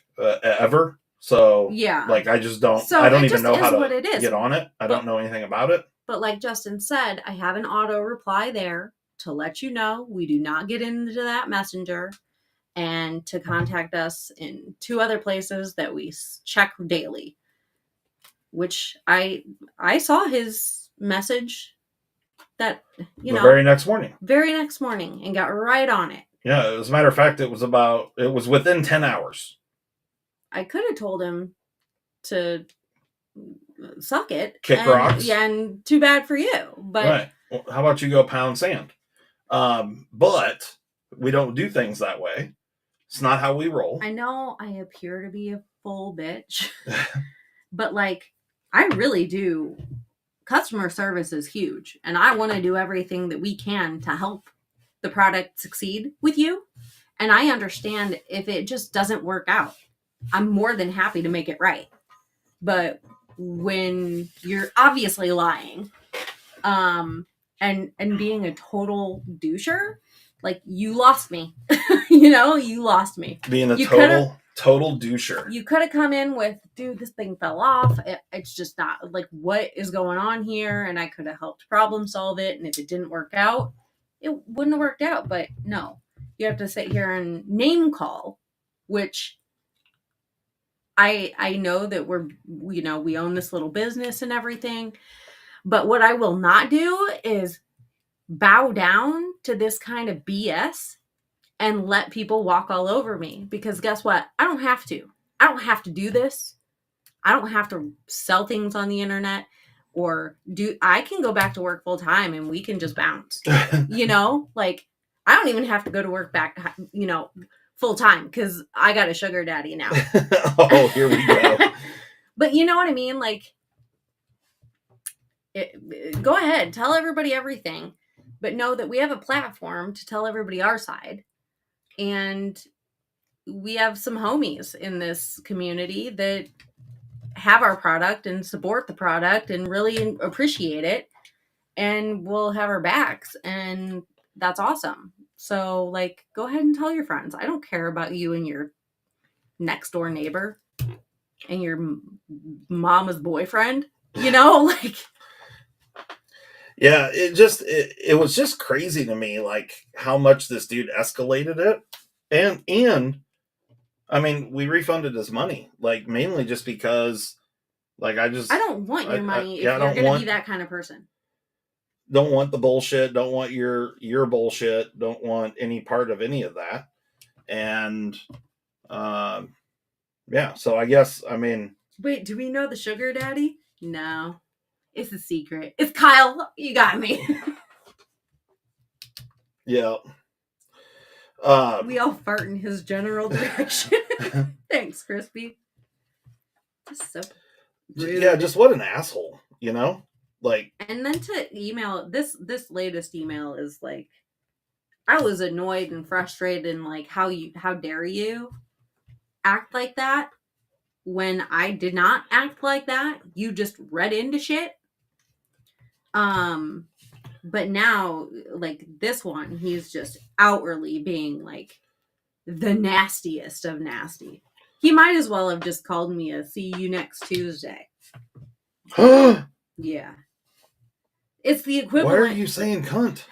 Speaker 2: ever. So,
Speaker 3: yeah,
Speaker 2: like, I just don't,
Speaker 3: so
Speaker 2: I don't even know how to
Speaker 3: it is.
Speaker 2: get on it. I don't know anything about it.
Speaker 3: But like Justin said, I have an auto reply there to let you know we do not get into that messenger, and to contact us in 2 other places that we check daily, which I saw his message that,
Speaker 2: the very next morning
Speaker 3: and got right on it.
Speaker 2: Yeah, as a matter of fact, it was within 10 hours.
Speaker 3: I could have told him to suck it.
Speaker 2: Kick rocks.
Speaker 3: Yeah, and too bad for you. But
Speaker 2: right. Well, how about you go pound sand? But we don't do things that way. It's not how we roll.
Speaker 3: I know I appear to be a full bitch, but like, I really do. Customer service is huge, and I want to do everything that we can to help the product succeed with you. And I understand if it just doesn't work out, I'm more than happy to make it right. But when you're obviously lying, and being a total doucher, like, you lost me. You lost me.
Speaker 2: Being a total doucher. You
Speaker 3: could have come in with, dude, this thing fell off. It's just not, like, what is going on here? And I could have helped problem solve it. And if it didn't work out, it wouldn't have worked out. But no, you have to sit here and name call, which I know that we own this little business and everything. But what I will not do is bow down to this kind of BS and let people walk all over me, because guess what? I don't have to. I don't have to do this. I don't have to sell things on the internet I can go back to work full time and we can just bounce, like, I don't even have to go to work back, full time, because I got a sugar daddy now.
Speaker 2: Oh, here we go.
Speaker 3: But you know what I mean? Like, go ahead, tell everybody everything, but know that we have a platform to tell everybody our side. And we have some homies in this community that have our product and support the product and really appreciate it, and will have our backs. And that's awesome. So, like, go ahead and tell your friends. I don't care about you and your next door neighbor and your mama's boyfriend, like.
Speaker 2: Yeah, it was just crazy to me, like, how much this dude escalated it. And I mean, we refunded his money, like, mainly just because, like, I don't
Speaker 3: want your money if you're going to be that kind of person.
Speaker 2: Don't want the bullshit, don't want your bullshit, don't want any part of any of that. And yeah, so I guess, I mean,
Speaker 3: wait, do we know the sugar daddy? No. It's a secret. It's Kyle. You got me.
Speaker 2: Yeah.
Speaker 3: We all fart in his general direction. Thanks, Crispy. Just so rude.
Speaker 2: Yeah, just what an asshole, Like,
Speaker 3: and then to email this latest email is like, I was annoyed and frustrated, and like, how dare you act like that when I did not act like that. You just read into shit. But now, like, this one, he's just outwardly being like the nastiest of nasty. He might as well have just called me a "see you next Tuesday." Yeah. It's the equivalent.
Speaker 2: Why are you saying cunt?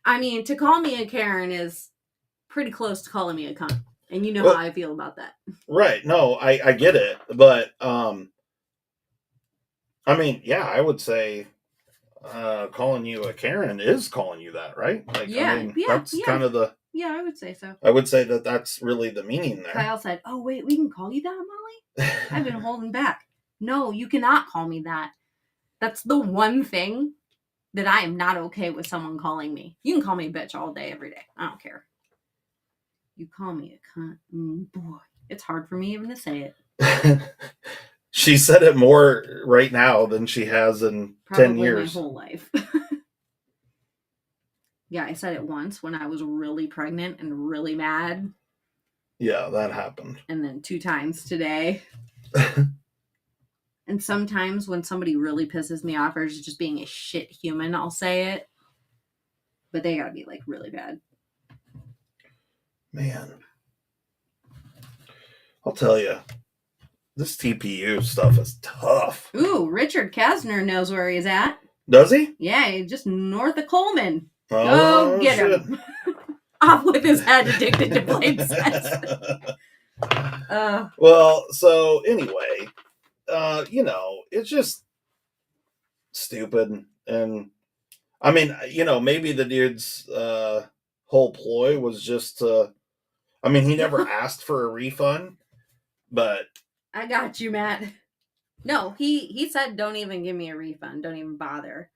Speaker 3: I mean, to call me a Karen is pretty close to calling me a cunt. And you know how I feel about that. Right.
Speaker 2: No, I get it. But, I mean, yeah, I would say calling you a Karen is calling you that, right? Like,
Speaker 3: yeah,
Speaker 2: I mean, that's kind of the
Speaker 3: Yeah, I would say so.
Speaker 2: I would say that that's really the meaning there.
Speaker 3: Kyle said, "Oh wait, we can call you that, Molly? I've been holding back." No, you cannot call me that. That's the one thing that I am not okay with someone calling me. You can call me a bitch all day, every day. I don't care. You call me a cunt. Boy, it's hard for me even to say it.
Speaker 2: She said it more right now than she has in
Speaker 3: Probably
Speaker 2: 10 years.
Speaker 3: my whole life. Yeah, I said it once when I was really pregnant and really mad.
Speaker 2: Yeah, that happened.
Speaker 3: And then 2 times today. And sometimes when somebody really pisses me off or is just being a shit human, I'll say it. But they gotta be like really bad.
Speaker 2: Man. I'll tell you, this TPU stuff is tough.
Speaker 3: Ooh, Richard Kasner knows where he's at.
Speaker 2: Does he?
Speaker 3: Yeah, he's just north of Coleman.
Speaker 2: Oh,
Speaker 3: Go get him. Off with his head, addicted to plain sex.
Speaker 2: Well, so anyway, it's just stupid. And I mean, maybe the dude's whole ploy was just he never asked for a refund, but
Speaker 3: I got you, Matt. No, he said, don't even give me a refund. Don't even bother.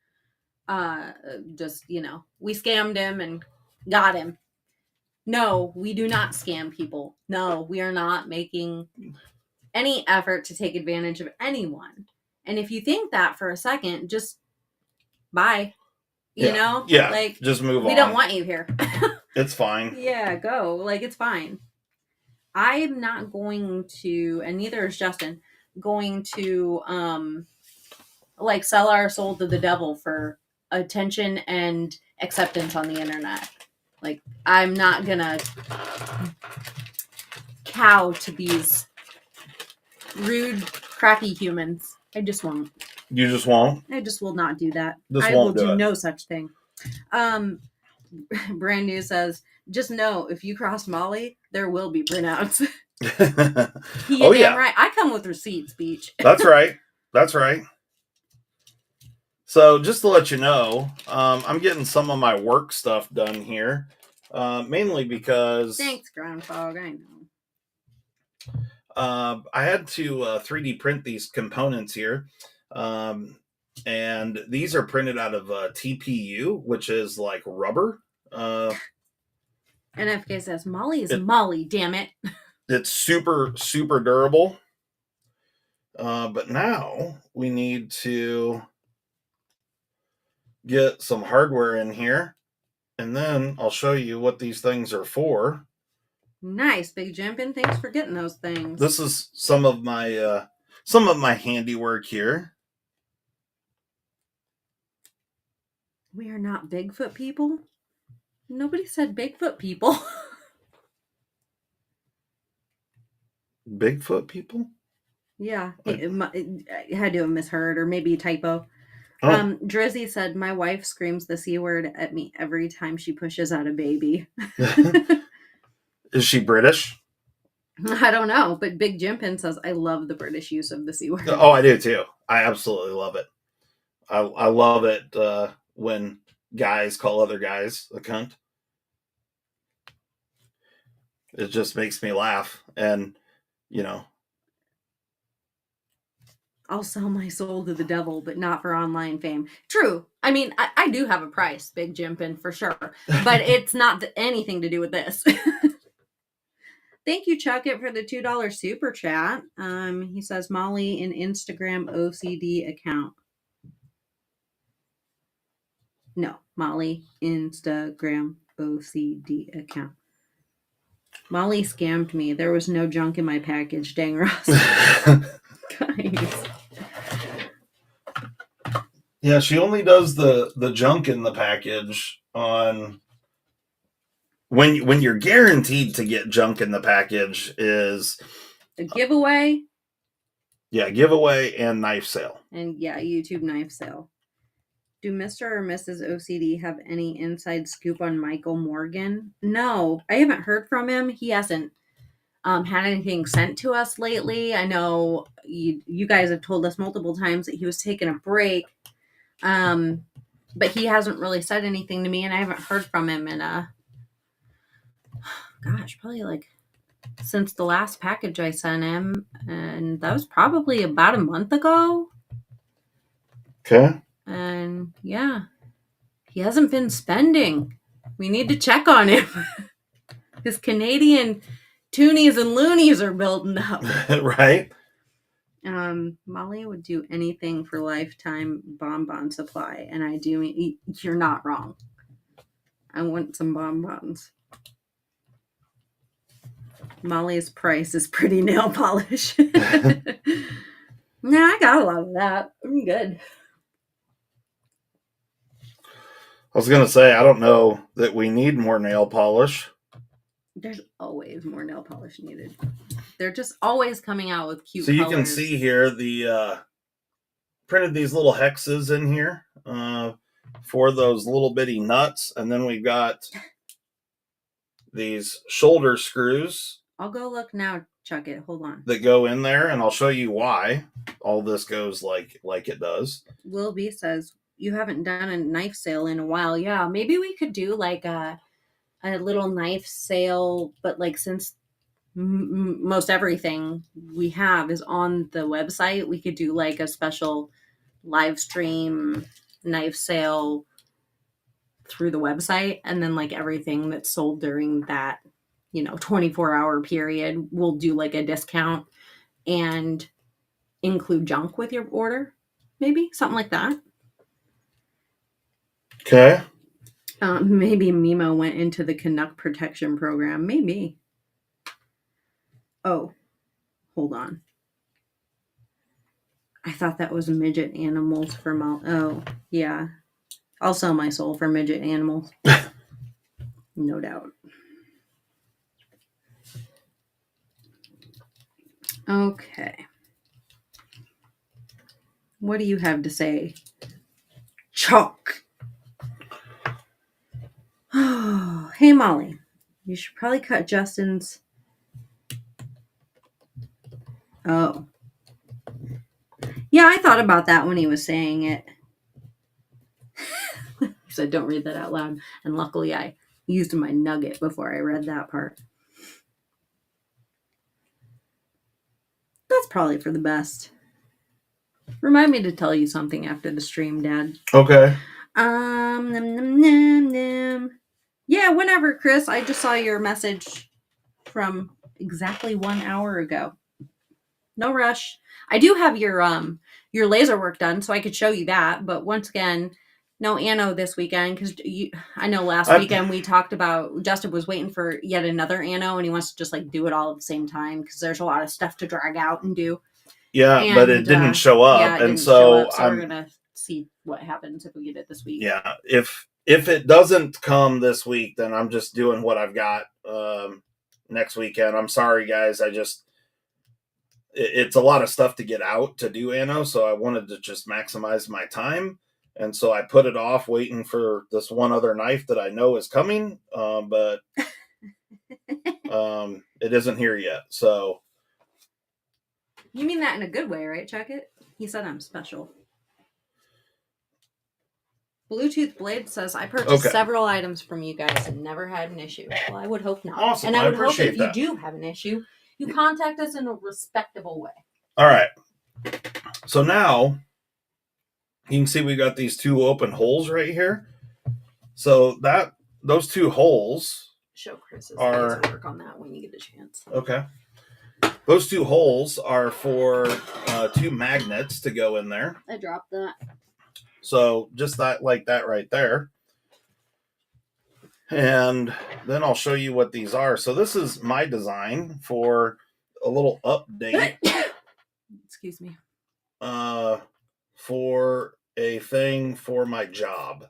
Speaker 3: Just, we scammed him and got him. No, we do not scam people. No, we are not making any effort to take advantage of anyone. And if you think that for a second, just bye.
Speaker 2: Yeah,
Speaker 3: like,
Speaker 2: just move on.
Speaker 3: We don't want you here.
Speaker 2: It's fine.
Speaker 3: Yeah, go. Like, it's fine. I'm not going to, and neither is Justin, going to sell our soul to the devil for attention and acceptance on the internet. Like, I'm not gonna cow to these rude, crappy humans. I just won't.
Speaker 2: You just won't?
Speaker 3: I just will not do that.
Speaker 2: Just
Speaker 3: I
Speaker 2: won't
Speaker 3: will do
Speaker 2: it.
Speaker 3: no such thing. Brand New says, just know if you cross Molly, there will be printouts. Damn right. I come with receipts, Beach.
Speaker 2: That's right. That's right. So just to let you know, I'm getting some of my work stuff done here, mainly because...
Speaker 3: Thanks, Groundhog. I
Speaker 2: know. I had to 3D print these components here. And these are printed out of TPU, which is like rubber.
Speaker 3: NFK says, Molly is Molly, damn it.
Speaker 2: It's super, super durable. But now we need to get some hardware in here. And then I'll show you what these things are for.
Speaker 3: Nice, Big Jumpin'. Thanks for getting those things.
Speaker 2: This is some of my handiwork here.
Speaker 3: We are not Bigfoot people. Nobody said Bigfoot people.
Speaker 2: Bigfoot people?
Speaker 3: Yeah. I had to have misheard, or maybe a typo.
Speaker 2: Oh.
Speaker 3: Drizzy said, my wife screams the C word at me every time she pushes out a baby.
Speaker 2: Is she British?
Speaker 3: I don't know, but Big Jimpin says, I love the British use of the C word.
Speaker 2: Oh, I do too. I absolutely love it. I love it when guys call other guys a cunt. It just makes me laugh. And,
Speaker 3: I'll sell my soul to the devil, but not for online fame. True. I mean, I do have a price, Big Jimpin, for sure. But it's not anything to do with this. Thank you, Chuck It, for the $2 super chat. He says, Molly, an Instagram OCD account. No, Molly, Instagram OCD account. Molly scammed me. There was no junk in my package. Dang, Ross. Guys.
Speaker 2: Yeah, she only does the junk in the package on when you're guaranteed to get junk in the package is
Speaker 3: a giveaway.
Speaker 2: Yeah, giveaway and knife sale.
Speaker 3: And yeah, YouTube knife sale. Do Mr. or Mrs. OCD have any inside scoop on Michael Morgan? No, I haven't heard from him. He hasn't had anything sent to us lately. I know you guys have told us multiple times that he was taking a break. But he hasn't really said anything to me, and I haven't heard from him in gosh, probably like since the last package I sent him, and that was probably about a month ago.
Speaker 2: Okay.
Speaker 3: And yeah, he hasn't been spending. We need to check on him. His Canadian toonies and loonies are building up.
Speaker 2: Right?
Speaker 3: Molly would do anything for lifetime bonbon supply, and I do. You're not wrong. I want some bonbons. Molly's price is pretty nail polish. Nah, I got a lot of that. I'm good.
Speaker 2: I was going to say, I don't know that we need more nail polish.
Speaker 3: There's always more nail polish needed. They're just always coming out with cute
Speaker 2: So you
Speaker 3: colors.
Speaker 2: can see here the printed these little hexes in here for those little bitty nuts, and then we've got these shoulder screws.
Speaker 3: I'll go look now. Chuck it. Hold on.
Speaker 2: That go in there, and I'll show you why all this goes like it does.
Speaker 3: Will B says you haven't done a knife sale in a while. Yeah, maybe we could do like a little knife sale, but like since most everything we have is on the website, we could do like a special live stream knife sale through the website, and then like everything that's sold during that 24-hour period, we'll do like a discount and include junk with your order, maybe something like that.
Speaker 2: Okay.
Speaker 3: Maybe Mimo went into the Canuck protection program. Maybe. Oh, hold on. I thought that was midget animals for Oh, yeah. I'll sell my soul for midget animals. No doubt. Okay. What do you have to say, Chuck? Oh, hey, Molly. You should probably cut Justin's. Oh. Yeah, I thought about that when he was saying it. He said, don't read that out loud. And luckily, I used my nugget before I read that part. That's probably for the best. Remind me to tell you something after the stream, Dad.
Speaker 2: Okay.
Speaker 3: Nom, nom, nom, nom. Yeah, whenever, Chris. I just saw your message from exactly 1 hour ago. No rush. I do have your laser work done, so I could show you that. But once again, no ano this weekend because I know last weekend we talked about Justin was waiting for yet another ano, and he wants to just like do it all at the same time because there's a lot of stuff to drag out and do.
Speaker 2: Yeah, but it didn't show up,
Speaker 3: yeah,
Speaker 2: and so
Speaker 3: we're gonna see what happens if we get it this week.
Speaker 2: Yeah, if it doesn't come this week, then I'm just doing what I've got next weekend. I'm sorry, guys. It's a lot of stuff to get out to do ano, so I wanted to just maximize my time, and so I put it off, waiting for this one other knife that I know is coming, but it isn't here yet. So.
Speaker 3: You mean that in a good way, right, Chuck it? He said I'm special. Bluetooth Blade says, I purchased several items from you guys and never had an issue. Well, I would hope not.
Speaker 2: Awesome.
Speaker 3: And I would hope if
Speaker 2: that.
Speaker 3: you do have an issue, you contact us in a respectable way.
Speaker 2: All right. So now, you can see we got these two open holes right here. So those two holes...
Speaker 3: Show Chris's work on that when you get a chance.
Speaker 2: Okay. Those two holes are for two magnets to go in there.
Speaker 3: I dropped that.
Speaker 2: So just like that right there. And then I'll show you what these are. So this is my design for a little update.
Speaker 3: Excuse me.
Speaker 2: For a thing for my job.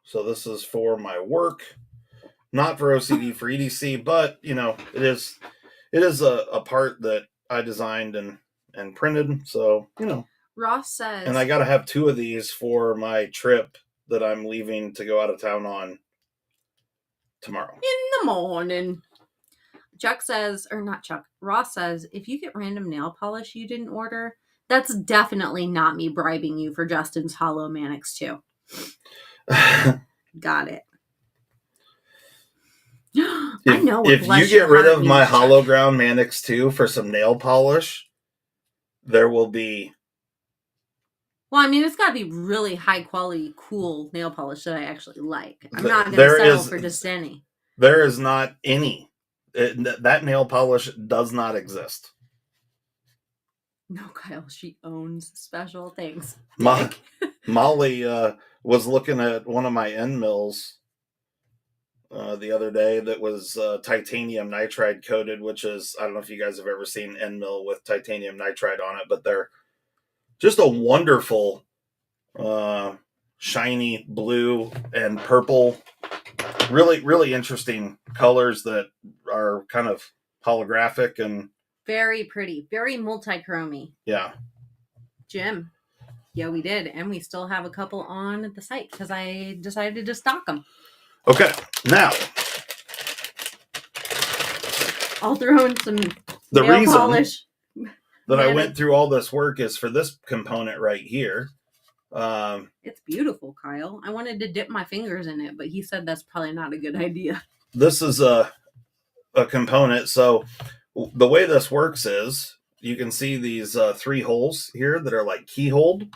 Speaker 2: So this is for my work. Not for OCD, for EDC, but, it is a part that I designed and printed. So,
Speaker 3: Ross says...
Speaker 2: And I got to have two of these for my trip that I'm leaving to go out of town on tomorrow.
Speaker 3: In the morning. Chuck says, or not Chuck, Ross says, if you get random nail polish you didn't order, that's definitely not me bribing you for Justin's Hollow Manix too. Got it. I know what
Speaker 2: If you
Speaker 3: bless
Speaker 2: get
Speaker 3: your
Speaker 2: rid
Speaker 3: heart
Speaker 2: of my
Speaker 3: means,
Speaker 2: hollow
Speaker 3: Chuck.
Speaker 2: ground Manix 2 for some nail polish, there will be...
Speaker 3: Well, I mean, it's got to be really high quality, cool nail polish that I actually like. I'm
Speaker 2: Th-
Speaker 3: not going to
Speaker 2: there
Speaker 3: settle
Speaker 2: is-
Speaker 3: for just any.
Speaker 2: There is not any. That nail polish does not exist.
Speaker 3: No, Kyle, she owns special things.
Speaker 2: Molly was looking at one of my end mills the other day that was titanium nitride coated, which is, I don't know if you guys have ever seen end mill with titanium nitride on it, but they're just a wonderful shiny blue and purple, really, really interesting colors that are kind of holographic and
Speaker 3: Very pretty, very multi-chromy.
Speaker 2: yeah.
Speaker 3: Jim. Yeah, we did. And we still have a couple on the site because I decided to stock them.
Speaker 2: Okay, now
Speaker 3: I'll throw in some
Speaker 2: the
Speaker 3: nail
Speaker 2: reason
Speaker 3: polish.
Speaker 2: that I
Speaker 3: Man,
Speaker 2: went through all this work is for this component right here.
Speaker 3: It's beautiful, Kyle. I wanted to dip my fingers in it, but he said that's probably not a good idea.
Speaker 2: This is a component. So the way this works is you can see these 3 holes here that are like keyholed.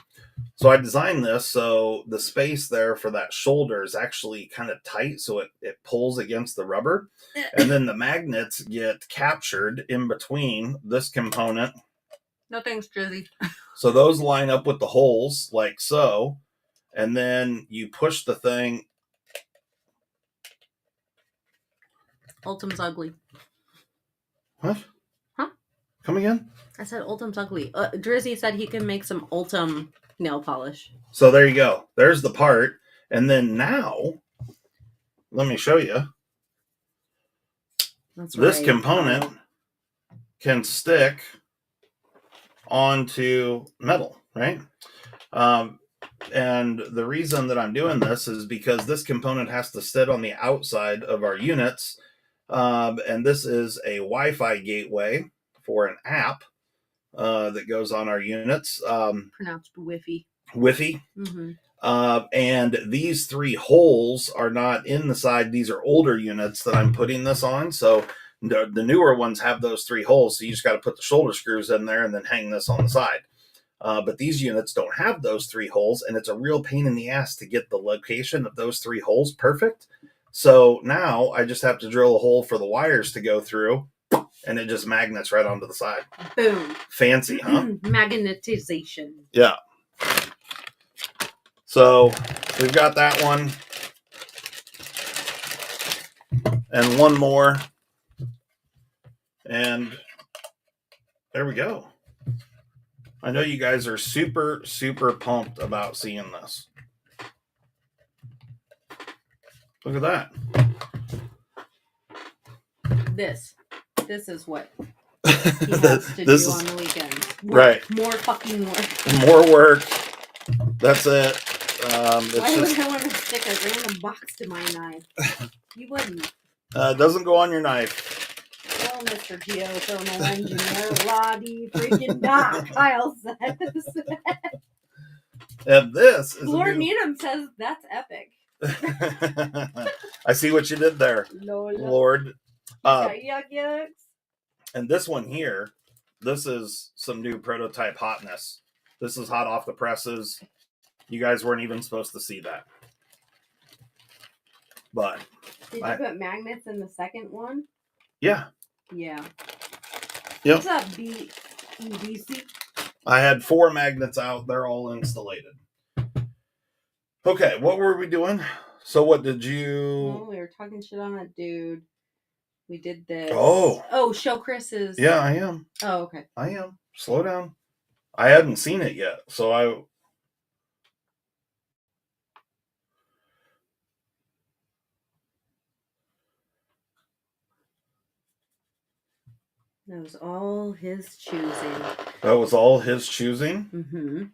Speaker 2: So I designed this so the space there for that shoulder is actually kind of tight, so it pulls against the rubber. And then the magnets get captured in between this component.
Speaker 3: No thanks, Drizzy.
Speaker 2: So those line up with the holes like so. And then you push the thing.
Speaker 3: Ultim's ugly.
Speaker 2: What?
Speaker 3: Huh?
Speaker 2: Come again?
Speaker 3: I said Ultim's ugly. Drizzy said he can make some Ultim nail polish.
Speaker 2: So there you go. There's the part. And then now, let me show you.
Speaker 3: That's
Speaker 2: This
Speaker 3: right,
Speaker 2: component
Speaker 3: Kyle.
Speaker 2: can stick onto metal, right? And the reason that I'm doing this is because this component has to sit on the outside of our units. And this is a Wi-Fi gateway for an app that goes on our units.
Speaker 3: Pronounced Wi-Fi.
Speaker 2: Wi-Fi.
Speaker 3: Mm-hmm.
Speaker 2: And these 3 holes are not in the side. These are older units that I'm putting this on. So the newer ones have those 3 holes. So you just got to put the shoulder screws in there and then hang this on the side. But these units don't have those 3 holes, and it's a real pain in the ass to get the location of those 3 holes perfect. So now I just have to drill a hole for the wires to go through, and it just magnets right onto the side.
Speaker 3: Boom.
Speaker 2: Fancy, huh?
Speaker 3: Magnetization.
Speaker 2: Yeah. So we've got that one. And one more. And there we go. I know you guys are super, super pumped about seeing this. Look at that.
Speaker 3: This is what he has to
Speaker 2: This
Speaker 3: do
Speaker 2: is
Speaker 3: on the weekends.
Speaker 2: right.
Speaker 3: More fucking work.
Speaker 2: More work. That's it. It's
Speaker 3: Why
Speaker 2: just
Speaker 3: would I want to stick a random box to my knife? You wouldn't.
Speaker 2: it doesn't go on your knife.
Speaker 3: Well, Mr. Geothermal Engineer, la-dee freaking da, Kyle says.
Speaker 2: And this is
Speaker 3: Lord
Speaker 2: a new...
Speaker 3: Needham says that's epic.
Speaker 2: I see what you did there, Lord.
Speaker 3: Yuck, yucks.
Speaker 2: And this one here, this is some new prototype hotness. This is hot off the presses. You guys weren't even supposed to see that. But
Speaker 3: Did you put magnets in the second one?
Speaker 2: Yeah.
Speaker 3: Yeah.
Speaker 2: Yep.
Speaker 3: What's up, BEDC?
Speaker 2: I had 4 magnets out. They're all installated. Okay, what were we doing? So what did you...
Speaker 3: Oh, we were talking shit on that dude. We did this.
Speaker 2: Oh,
Speaker 3: show Chris's.
Speaker 2: Yeah, I am.
Speaker 3: Oh, okay.
Speaker 2: I am. Slow down. I hadn't seen it yet, so I...
Speaker 3: That was all his choosing.
Speaker 2: That was all his choosing?
Speaker 3: Mm-hmm.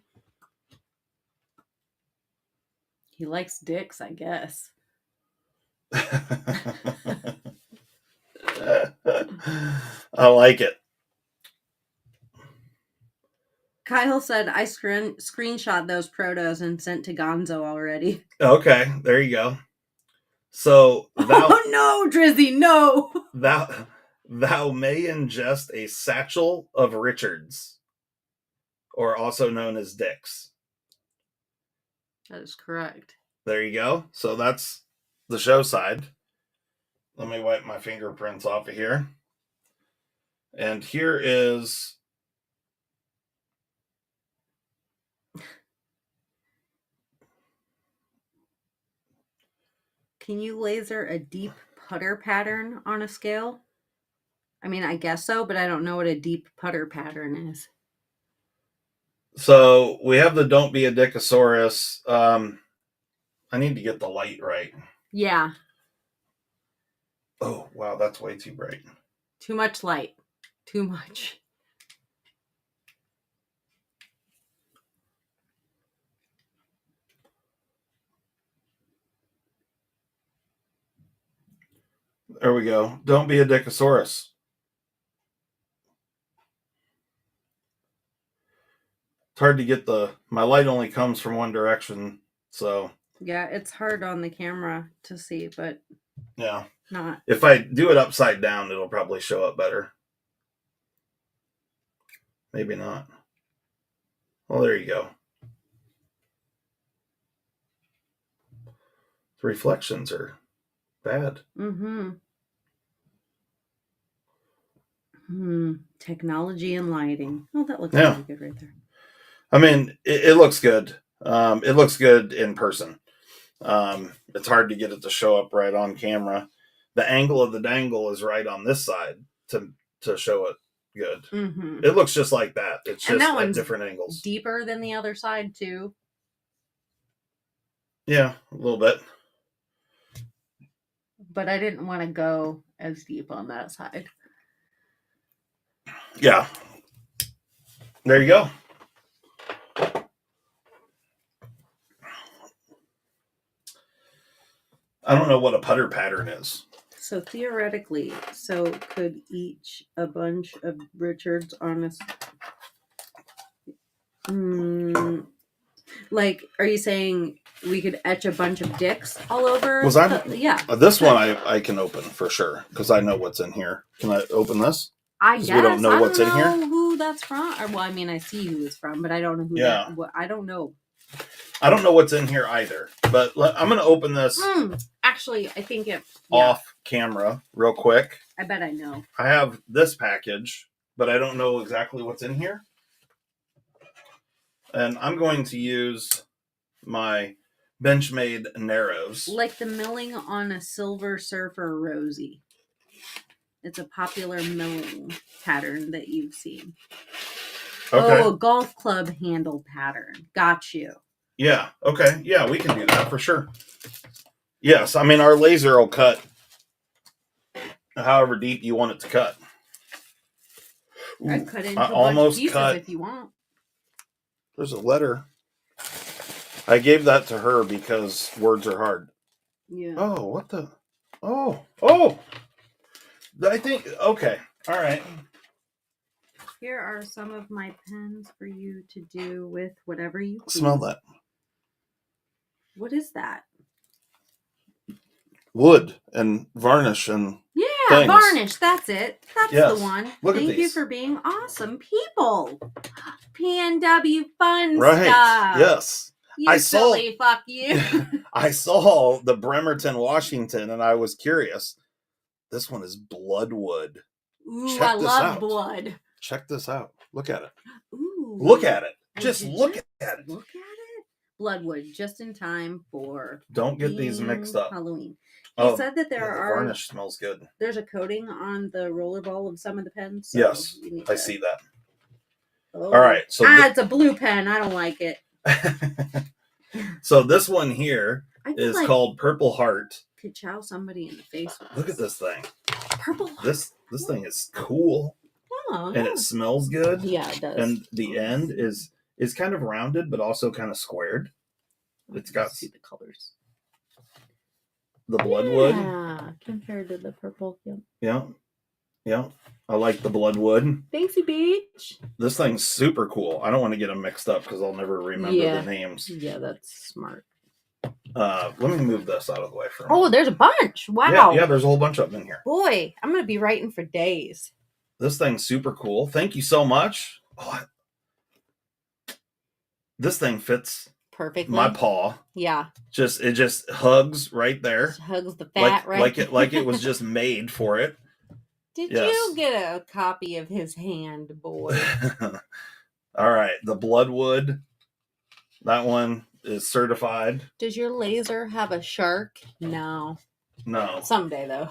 Speaker 3: He likes dicks, I guess.
Speaker 2: I like it.
Speaker 3: Kyle said I screenshot those protos and sent to Gonzo already.
Speaker 2: Okay, there you go. So
Speaker 3: Oh no, Drizzy, no.
Speaker 2: thou may ingest a satchel of Richards, or also known as dicks.
Speaker 3: That is correct.
Speaker 2: There you go. So that's the show side. Let me wipe my fingerprints off of here. And here is...
Speaker 3: Can you laser a deep putter pattern on a scale? I mean, I guess so, but I don't know what a deep putter pattern is.
Speaker 2: So we have the Don't Be a Dickosaurus. I need to get the light right.
Speaker 3: Yeah.
Speaker 2: Oh, wow, that's way too bright.
Speaker 3: Too much light. Too much.
Speaker 2: There we go. Don't be a Dickosaurus. It's hard to get my light only comes from one direction, so.
Speaker 3: Yeah, it's hard on the camera to see, but
Speaker 2: Yeah.
Speaker 3: not.
Speaker 2: If I do it upside down, it'll probably show up better. Maybe not. Well, there you go. The reflections are bad.
Speaker 3: Technology and lighting. Oh, that looks really good right there.
Speaker 2: I mean, it looks good. It looks good in person. It's hard to get it to show up right on camera. The angle of the dangle is right on this side to show it good. It looks just like that. It's just at different angles.
Speaker 3: Deeper than the other side too.
Speaker 2: Yeah, a little bit.
Speaker 3: But I didn't want to go as deep on that side.
Speaker 2: Yeah. There you go. I don't know what a putter pattern is.
Speaker 3: So theoretically, could each a bunch of Richards on a... like, are you saying we could etch a bunch of dicks all over? Yeah.
Speaker 2: This one I can open for sure because I know what's in here. Can I open this?
Speaker 3: I guess.
Speaker 2: We don't know what's in here.
Speaker 3: Who that's from? Well, I mean, I see who it's from, but I don't know who.
Speaker 2: Yeah.
Speaker 3: I don't know.
Speaker 2: I don't know what's in here either. But I'm going to open this.
Speaker 3: Actually, I think
Speaker 2: off camera real quick.
Speaker 3: I bet I know.
Speaker 2: I have this package, but I don't know exactly what's in here. And I'm going to use my Benchmade Narrows.
Speaker 3: Like the milling on a Silver Surfer Rosie. It's a popular milling pattern that you've seen. Okay. Oh, a golf club handle pattern. Got you.
Speaker 2: Yeah. Okay. Yeah, we can do that for sure. Yes. I mean, our laser will cut however deep you want it to cut.
Speaker 3: I cut into almost pieces cut. If you want.
Speaker 2: There's a letter. I gave that to her because words are hard.
Speaker 3: Yeah.
Speaker 2: Oh, what the? Oh. I think, okay. All right.
Speaker 3: Here are some of my pens for you to do with whatever you please.
Speaker 2: Smell that.
Speaker 3: What is that?
Speaker 2: Wood and varnish and
Speaker 3: things. Varnish. That's it. That's the one.
Speaker 2: Look
Speaker 3: Thank
Speaker 2: at these.
Speaker 3: you for being awesome people. PNW fun
Speaker 2: right.
Speaker 3: stuff.
Speaker 2: Yes.
Speaker 3: Silly fuck you.
Speaker 2: I saw the Bremerton, Washington, and I was curious. This one is Bloodwood.
Speaker 3: Ooh, I love blood.
Speaker 2: Check this out. Look at it.
Speaker 3: Ooh.
Speaker 2: Look at it. Just look at it.
Speaker 3: Look at it. Bloodwood, just in time for
Speaker 2: Don't get these mixed up.
Speaker 3: Halloween. He said that the
Speaker 2: varnish smells good.
Speaker 3: There's a coating on the rollerball of some of the pens. So
Speaker 2: yes, I see that.
Speaker 3: Oh.
Speaker 2: All right. So
Speaker 3: it's a blue pen. I don't like it.
Speaker 2: So this one here is called Purple Heart.
Speaker 3: Could chow somebody in the face with
Speaker 2: Look at this thing.
Speaker 3: Purple Heart.
Speaker 2: This thing is cool.
Speaker 3: Oh,
Speaker 2: and it smells good.
Speaker 3: Yeah, it does.
Speaker 2: And the end is kind of rounded, but also kind of squared. It's got
Speaker 3: see the colors.
Speaker 2: The Bloodwood.
Speaker 3: Yeah, compared to the purple.
Speaker 2: Yeah. I like the Bloodwood.
Speaker 3: Thanksy Beach.
Speaker 2: This thing's super cool. I don't want to get them mixed up because I'll never remember the names.
Speaker 3: Yeah, that's smart.
Speaker 2: Let me move this out of the way for a minute.
Speaker 3: Oh, there's a bunch. Wow.
Speaker 2: Yeah, there's a whole bunch of them in here.
Speaker 3: Boy, I'm going to be writing for days.
Speaker 2: This thing's super cool. Thank you so much. This thing fits
Speaker 3: perfectly
Speaker 2: my paw.
Speaker 3: Yeah.
Speaker 2: It just hugs right there.
Speaker 3: Just hugs the fat
Speaker 2: like it was just made for it.
Speaker 3: Did you get a copy of his hand, boy?
Speaker 2: All right, the Bloodwood. That one is certified.
Speaker 3: Does your laser have a shark? No. Someday, though.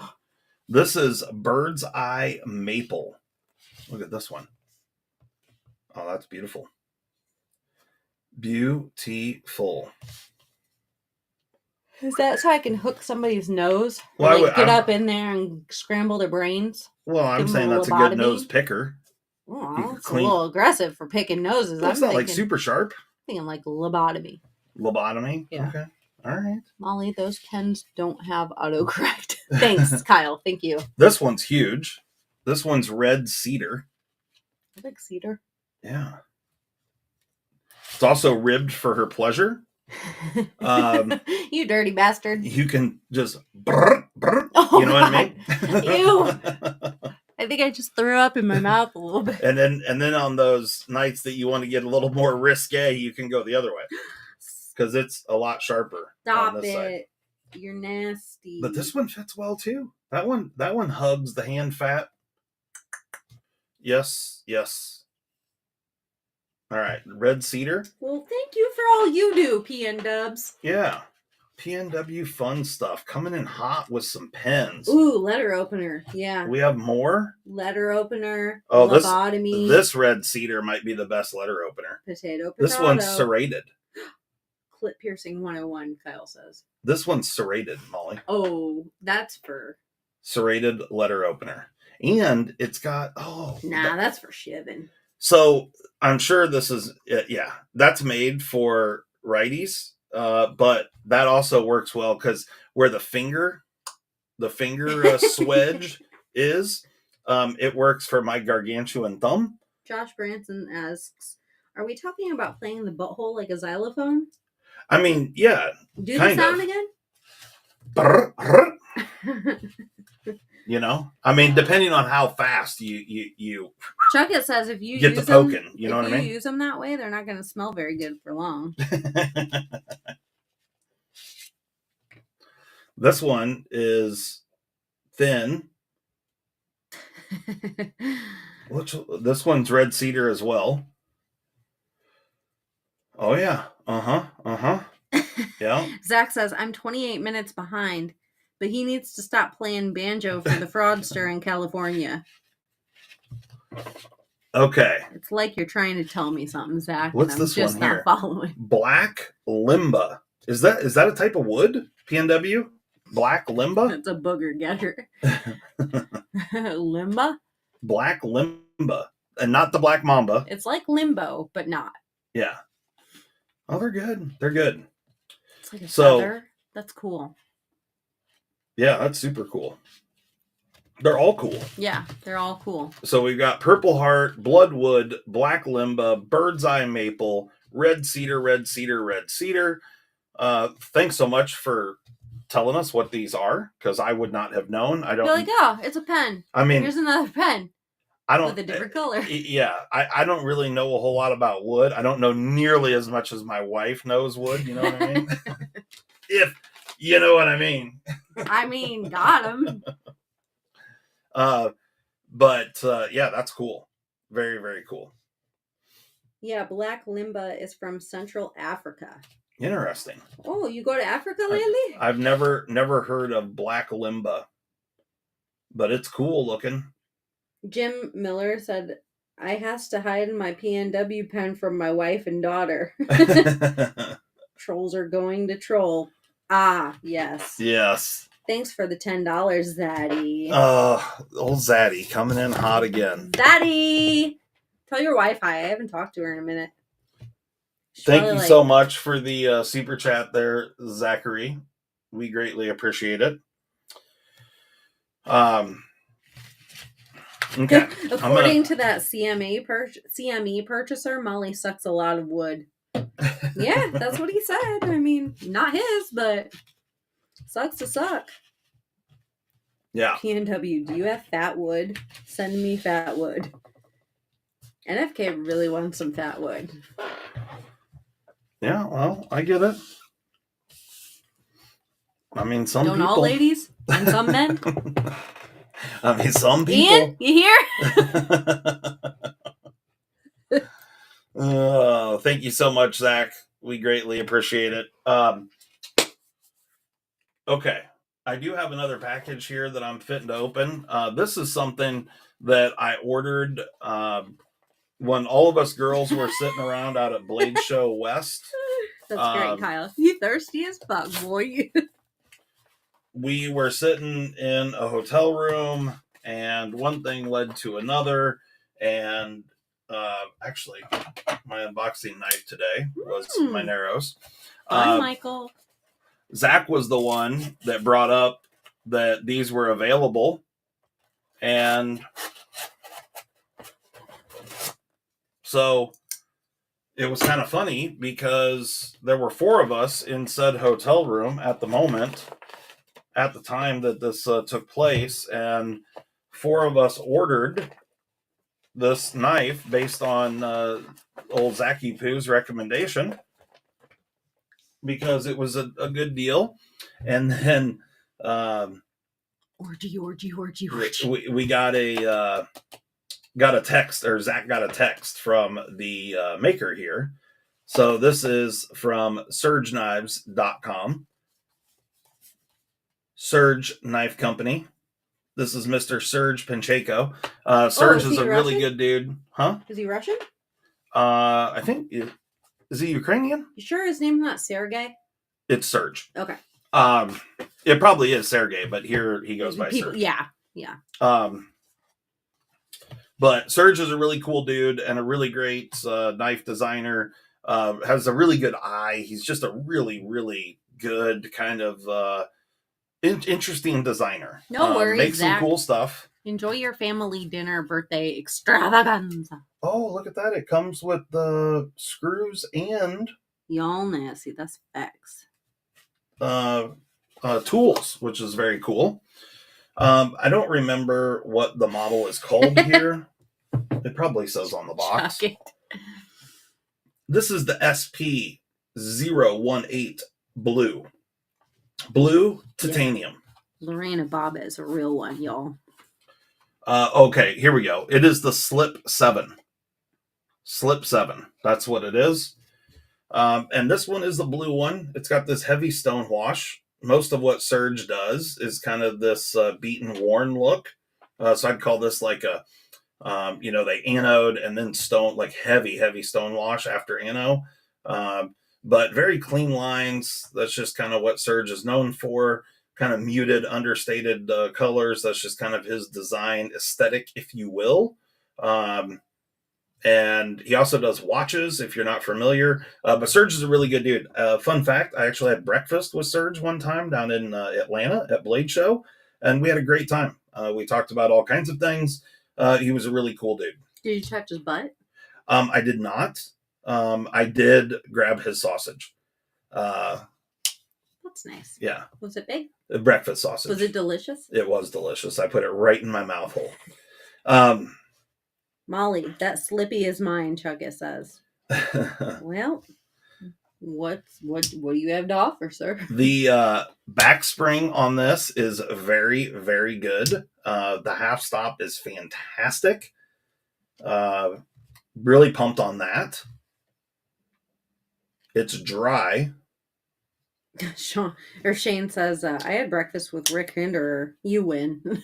Speaker 2: This is Bird's Eye Maple. Look at this one. Oh, that's beautiful. Beautiful.
Speaker 3: Is that so I can hook somebody's nose?
Speaker 2: Well,
Speaker 3: like get up in there and scramble their brains?
Speaker 2: Well, I'm saying that's a good nose picker.
Speaker 3: Oh, it's a little aggressive for picking noses.
Speaker 2: Well, it's not like super sharp.
Speaker 3: I'm thinking like lobotomy.
Speaker 2: Lobotomy?
Speaker 3: Yeah.
Speaker 2: Okay. All right.
Speaker 3: Molly, those pens don't have autocorrect. Thanks, Kyle. Thank you.
Speaker 2: This one's huge. This one's red cedar.
Speaker 3: I like cedar.
Speaker 2: Yeah. It's also ribbed for her pleasure.
Speaker 3: You dirty bastard.
Speaker 2: You can just brr, brr, you know what I mean?
Speaker 3: Ew. I think I just threw up in my mouth a little bit.
Speaker 2: And then on those nights that you want to get a little more risque, you can go the other way. Because it's a lot sharper.
Speaker 3: Stop
Speaker 2: on this
Speaker 3: it.
Speaker 2: Side.
Speaker 3: You're nasty.
Speaker 2: But this one fits well too. That one hugs the hand fat. Yes. All right, red cedar.
Speaker 3: Well, thank you for all you do, PN Dubs.
Speaker 2: Yeah, PNW fun stuff coming in hot with some pens.
Speaker 3: Ooh, letter opener. Yeah.
Speaker 2: We have more
Speaker 3: Letter opener.
Speaker 2: Oh,
Speaker 3: lobotomy.
Speaker 2: This red cedar might be the best letter opener.
Speaker 3: Potato.
Speaker 2: This one's serrated.
Speaker 3: Clip piercing 101, Kyle says.
Speaker 2: This one's serrated, Molly.
Speaker 3: Oh, that's for
Speaker 2: serrated letter opener, and it's got
Speaker 3: that's for shivving.
Speaker 2: So I'm sure this is that's made for righties, but that also works well because where the finger swedge is, it works for my gargantuan thumb.
Speaker 3: Josh Branson asks, "Are we talking about playing the butthole like a xylophone?"
Speaker 2: I mean, yeah.
Speaker 3: Do the sound again.
Speaker 2: Brr, brr. You know, I mean, depending on how fast you
Speaker 3: Chuckett says if you
Speaker 2: get
Speaker 3: use
Speaker 2: the poking,
Speaker 3: them,
Speaker 2: you know what I mean?
Speaker 3: If you use them that way, they're not going to smell very good for long.
Speaker 2: This one is thin. This one's red cedar as well. Oh yeah. Yeah.
Speaker 3: Zach says I'm 28 minutes behind, but he needs to stop playing banjo for the fraudster in California.
Speaker 2: Okay.
Speaker 3: It's like you're trying to tell me something, Zach.
Speaker 2: What's this
Speaker 3: just
Speaker 2: one here?
Speaker 3: Not following.
Speaker 2: Black limba. Is that a type of wood? PNW? Black limba?
Speaker 3: It's a booger getter. Limba?
Speaker 2: Black limba. And not the black mamba.
Speaker 3: It's like limbo, but not.
Speaker 2: Yeah. Oh, they're good. They're good.
Speaker 3: It's like a feather. That's cool.
Speaker 2: Yeah, that's super cool. They're all cool.
Speaker 3: Yeah, they're all cool.
Speaker 2: So we've got Purple Heart, Bloodwood, Black Limba, Bird's Eye Maple, Red Cedar, Red Cedar, Red Cedar. Thanks so much for telling us what these are, because I would not have known. I don't.
Speaker 3: You're like, oh, it's a pen.
Speaker 2: I mean,
Speaker 3: here's another pen.
Speaker 2: I don't.
Speaker 3: With a different color.
Speaker 2: Yeah, I don't really know a whole lot about wood. I don't know nearly as much as my wife knows wood. You know what I mean? If you know what I mean.
Speaker 3: I mean, got him.
Speaker 2: But yeah, that's cool. Very, very cool.
Speaker 3: Yeah, Black Limba is from Central Africa.
Speaker 2: Interesting.
Speaker 3: Oh, you go to Africa lately?
Speaker 2: I've never heard of Black Limba, but it's cool looking. Jim
Speaker 3: Miller said, I has to hide my PNW pen from my wife and daughter. Trolls are going to troll. Ah, yes.
Speaker 2: Yes.
Speaker 3: Thanks for the $10, Zaddy.
Speaker 2: Old Zaddy coming in hot again.
Speaker 3: Zaddy! Tell your wife hi. I haven't talked to her in a minute.
Speaker 2: Thank you so much for the super chat there, Zachary. We greatly appreciate it. Okay.
Speaker 3: According to that CME purchaser, Molly sucks a lot of wood. Yeah, that's what he said. I mean, not his, but sucks to suck.
Speaker 2: Yeah.
Speaker 3: PNW, do you have fat wood? Send me fat wood. NFK really wants some fat wood.
Speaker 2: Yeah, well, I get it. I mean, some
Speaker 3: Don't
Speaker 2: people.
Speaker 3: all ladies and some men?
Speaker 2: I mean, some people.
Speaker 3: Ian, you here?
Speaker 2: Thank you so much, Zach. We greatly appreciate it. Okay. I do have another package here that I'm fitting to open. This is something that I ordered when all of us girls were sitting around out at Blade Show West.
Speaker 3: That's great, Kyle. You thirsty as fuck, boy.
Speaker 2: We were sitting in a hotel room, and one thing led to another. And actually, my unboxing knife today was my Narrows.
Speaker 3: Fun, Michael.
Speaker 2: Zach was the one that brought up that these were available. And so it was kind of funny because there were 4 of us in said hotel room at the moment, at the time that this took place, and 4 of us ordered this knife based on old Zachy Poo's recommendation because it was a good deal. And then
Speaker 3: orgy.
Speaker 2: We got a text, or Zach got a text from the maker here. So this is from surgeknives.com. Surge Knife Company. This is Mr. Serge Pacheco. Serge is a really good dude. Huh?
Speaker 3: Is he Russian?
Speaker 2: I think, is he Ukrainian?
Speaker 3: You sure his name's not Sergey?
Speaker 2: It's Serge.
Speaker 3: Okay.
Speaker 2: It probably is Sergey, but here he goes by Serge.
Speaker 3: Yeah.
Speaker 2: But Serge is a really cool dude and a really great knife designer. Has a really good eye. He's just a really, really good kind of interesting designer.
Speaker 3: No worries,
Speaker 2: makes
Speaker 3: Zach.
Speaker 2: some cool stuff.
Speaker 3: Enjoy your family dinner birthday extravaganza.
Speaker 2: Oh, look at that. It comes with the screws and
Speaker 3: Y'all nasty. That's facts.
Speaker 2: tools, which is very cool. I don't remember what the model is called here. It probably says on the box. This is the SP018 Blue. Blue titanium.
Speaker 3: Yeah. Lorena Baba is a real one, y'all.
Speaker 2: Okay, here we go. It is the Slip 7. Slip 7. That's what it is. And this one is the blue one. It's got this heavy stone wash. Most of what Surge does is kind of this beaten, worn look. So I'd call this like a, they anode and then stone, like heavy stone wash after ano. But very clean lines. That's just kind of what Surge is known for. Kind of muted, understated colors. That's just kind of his design aesthetic, if you will. And he also does watches, if you're not familiar. But Surge is a really good dude. Fun fact, I actually had breakfast with Surge one time down in Atlanta at Blade Show, and we had a great time. We talked about all kinds of things. He was a really cool dude.
Speaker 3: Did you touch his butt?
Speaker 2: I did not. I did grab his sausage.
Speaker 3: That's nice.
Speaker 2: Yeah.
Speaker 3: Was it big?
Speaker 2: A breakfast sausage.
Speaker 3: Was it delicious?
Speaker 2: It was delicious. I put it right in my mouth hole.
Speaker 3: Molly, that Slippy is mine, Chugga says. Well, what do you have to offer, sir?
Speaker 2: The back spring on this is very, very good. The half stop is fantastic. Really pumped on that. It's dry.
Speaker 3: Shane says, I had breakfast with Rick Hinderer. You win.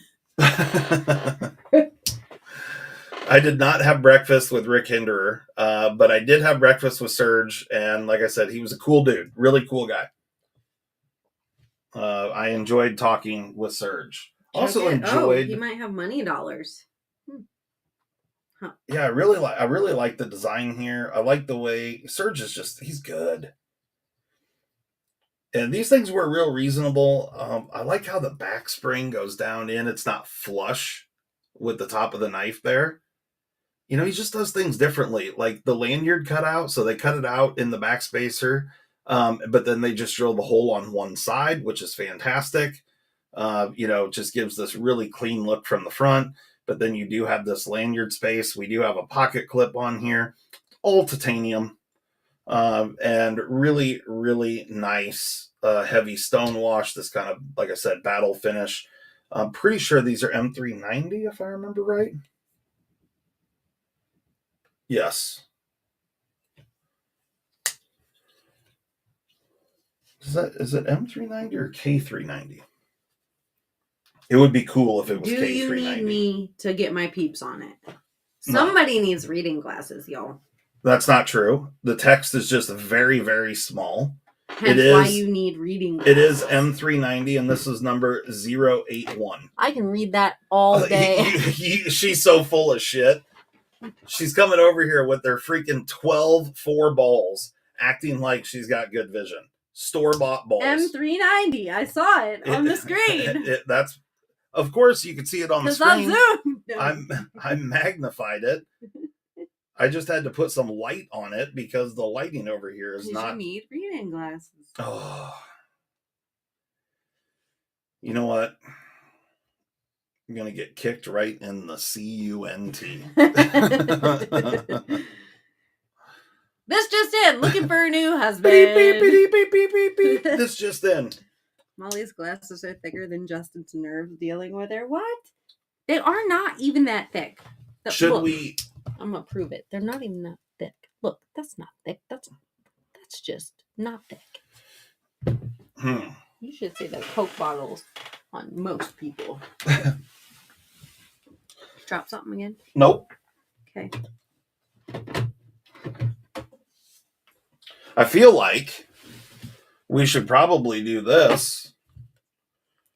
Speaker 2: I did not have breakfast with Rick Hinderer, but I did have breakfast with Serge, and like I said, he was a cool dude. Really cool guy. I enjoyed talking with Serge. Also enjoyed...
Speaker 3: he might have money dollars.
Speaker 2: Huh. Yeah, I really like the design here. I like the way Serge is just... He's good. And these things were real reasonable. I like how the back spring goes down in. It's not flush with the top of the knife there. he just does things differently. Like the lanyard cutout, so they cut it out in the backspacer, but then they just drill the hole on one side, which is fantastic. Just gives this really clean look from the front. But then you do have this lanyard space. We do have a pocket clip on here, all titanium, and really, really nice heavy stone wash. This kind of, like I said, battle finish. I'm pretty sure these are M390, if I remember right. Yes. Is it M390 or K390? It would be cool if it was K390.
Speaker 3: Do you need me to get my peeps on it? Somebody needs reading glasses, y'all.
Speaker 2: That's not true. The text is just very, very small.
Speaker 3: Hence why you need reading glasses.
Speaker 2: It is M390, and this is number 081.
Speaker 3: I can read that all day.
Speaker 2: She's so full of shit. She's coming over here with their freaking 12 4-balls, acting like she's got good vision. Store-bought balls.
Speaker 3: M390. I saw it on the screen.
Speaker 2: Of course, you can see it on the screen.
Speaker 3: No.
Speaker 2: I magnified it. I just had to put some light on it because the lighting over here is not.
Speaker 3: You need reading glasses.
Speaker 2: Oh, you know what? I'm gonna get kicked right in the CUNT.
Speaker 3: This just in. Looking for a new husband.
Speaker 2: Beep, beep, beep, beep, beep, beep, beep. This just in.
Speaker 3: Molly's glasses are thicker than Justin's nerves dealing with her. What? They are not even that thick.
Speaker 2: Should we?
Speaker 3: I'm gonna prove it. They're not even that thick. Look, that's not thick. That's just not thick. You should see the Coke bottles on most people. Drop something again?
Speaker 2: Nope.
Speaker 3: Okay.
Speaker 2: I feel like we should probably do this